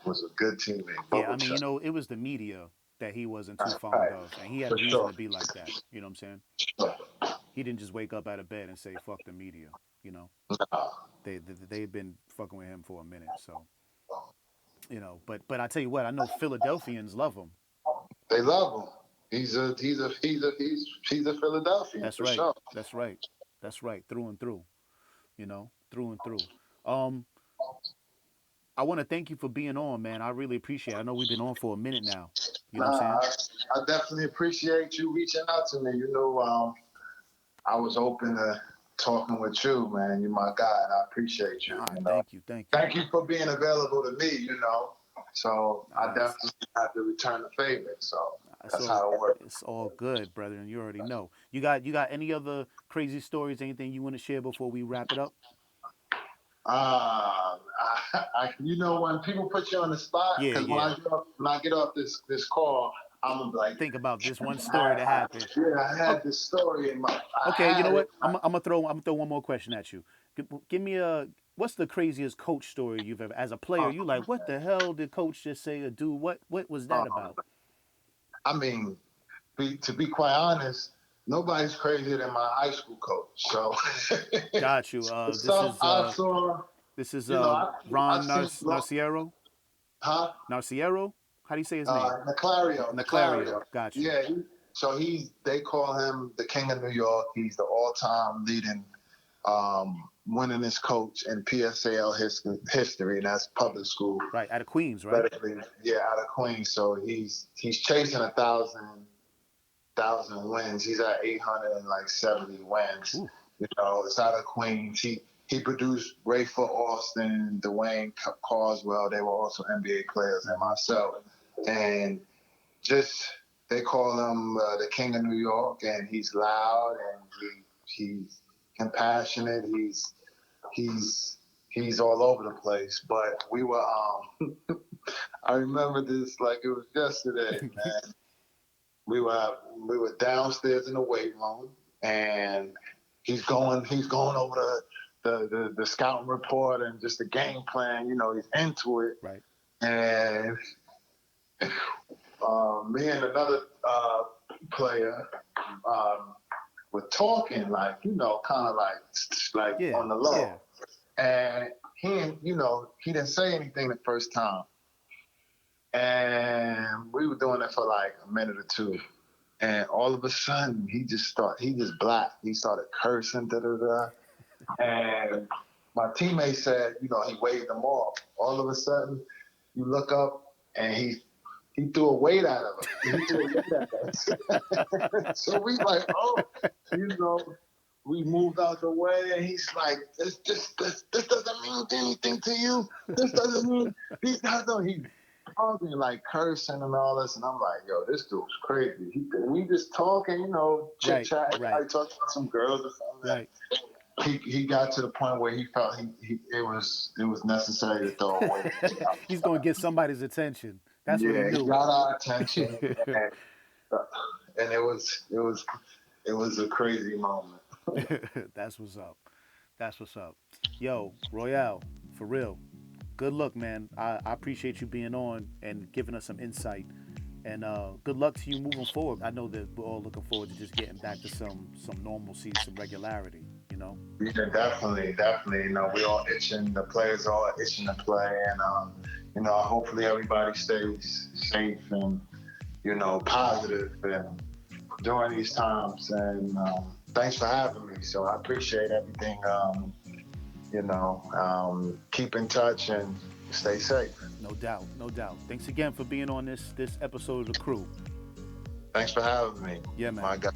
was a good teammate. Yeah. I Bubble mean, Chuck. it was the media that he wasn't too That's fond right. of, and he had For reason sure. to be like that. You know what I'm saying? He didn't just wake up out of bed and say "fuck the media." You know, Nah, they've been fucking with him for a minute. So but I tell you what, I know Philadelphians love him. they love him. He's a Philadelphian That's for right. sure. That's right. That's right. Through and through. Through and through. Um, I want to thank you for being on, man. I really appreciate it. I know we've been on for a minute now. You know what I'm Nah, saying? I definitely appreciate you reaching out to me. I was open to talking with you, man. You're my guy, and I appreciate you. Nah, thank you, thank you. Thank you for being available to me. So I Nah, definitely have to return the favor. So that's so how it works. it's all good, brother, and you already know. You got any other crazy stories? Anything you want to share before we wrap it up? When people put you on the spot, Yeah, because when yeah. I get off this call, I'm gonna be like, Think about this one story that I, happened. yeah, I Oh, had this story in my, I okay, you know had it. what? I'm gonna throw one more question at you. Give me a what's the craziest coach story you've ever as a player? Oh, You like what the hell did coach just say or do? What was that um, about? I mean, to be quite honest, nobody's crazier than my high school coach. So Got you. the stuff I saw, This is you know, I've Ron seen, Narciero. huh? Narciero? How do you say his name? Naclario. Got you. Yeah. So they call him the King of New York. He's the all-time leading winningest coach in PSAL history, and that's public school. Right, out of Queens, right? Yeah, out of Queens. So he's chasing 1,000 wins. He's at 870 wins. Ooh. You know, it's out of Queens. He produced Rayford Austin, Dwayne Carswell. They were also NBA players, and myself. And just they call him the King of New York, and he's loud and he's compassionate. He's all over the place. But we were I remember this like it was yesterday, man. We were downstairs in the weight room, and he's going over the scouting report and just the game plan. You know, he's into it. Right. And me and another player were talking, like, you know, kind of like Yeah. on the low. Yeah. And he didn't say anything the first time. And we were doing it for like a minute or two. And all of a sudden, he just blacked. He started cursing, And my teammate said, you know, he waved them off. All of a sudden, you look up, and he threw a weight at him. He threw a weight at us. So we like, oh, you know, we moved out the way, and he's like, this doesn't mean anything to you. This doesn't mean these guys don't. He's talking like cursing and all this, and I'm like, yo, this dude's crazy. We just talking, you know, chit chat. Right. I talked about some girls or something. Right. He got to the point where he felt it was necessary to throw away. He's gonna get somebody's attention. That's what he knew. He got our attention, and it was a crazy moment. That's what's up. That's what's up. Yo, Royale, for real. Good luck, man. I appreciate you being on and giving us some insight. And good luck to you moving forward. I know that we're all looking forward to just getting back to some normalcy, some regularity, you know? Yeah, definitely. You know, we all itching, the players are all itching to play. And, you know, hopefully everybody stays safe and, you know, positive and during these times. And thanks for having me. So I appreciate everything. You know, keep in touch and stay safe. No doubt, no doubt. Thanks again for being on this episode of The Crew. Thanks for having me. Yeah, man. My God.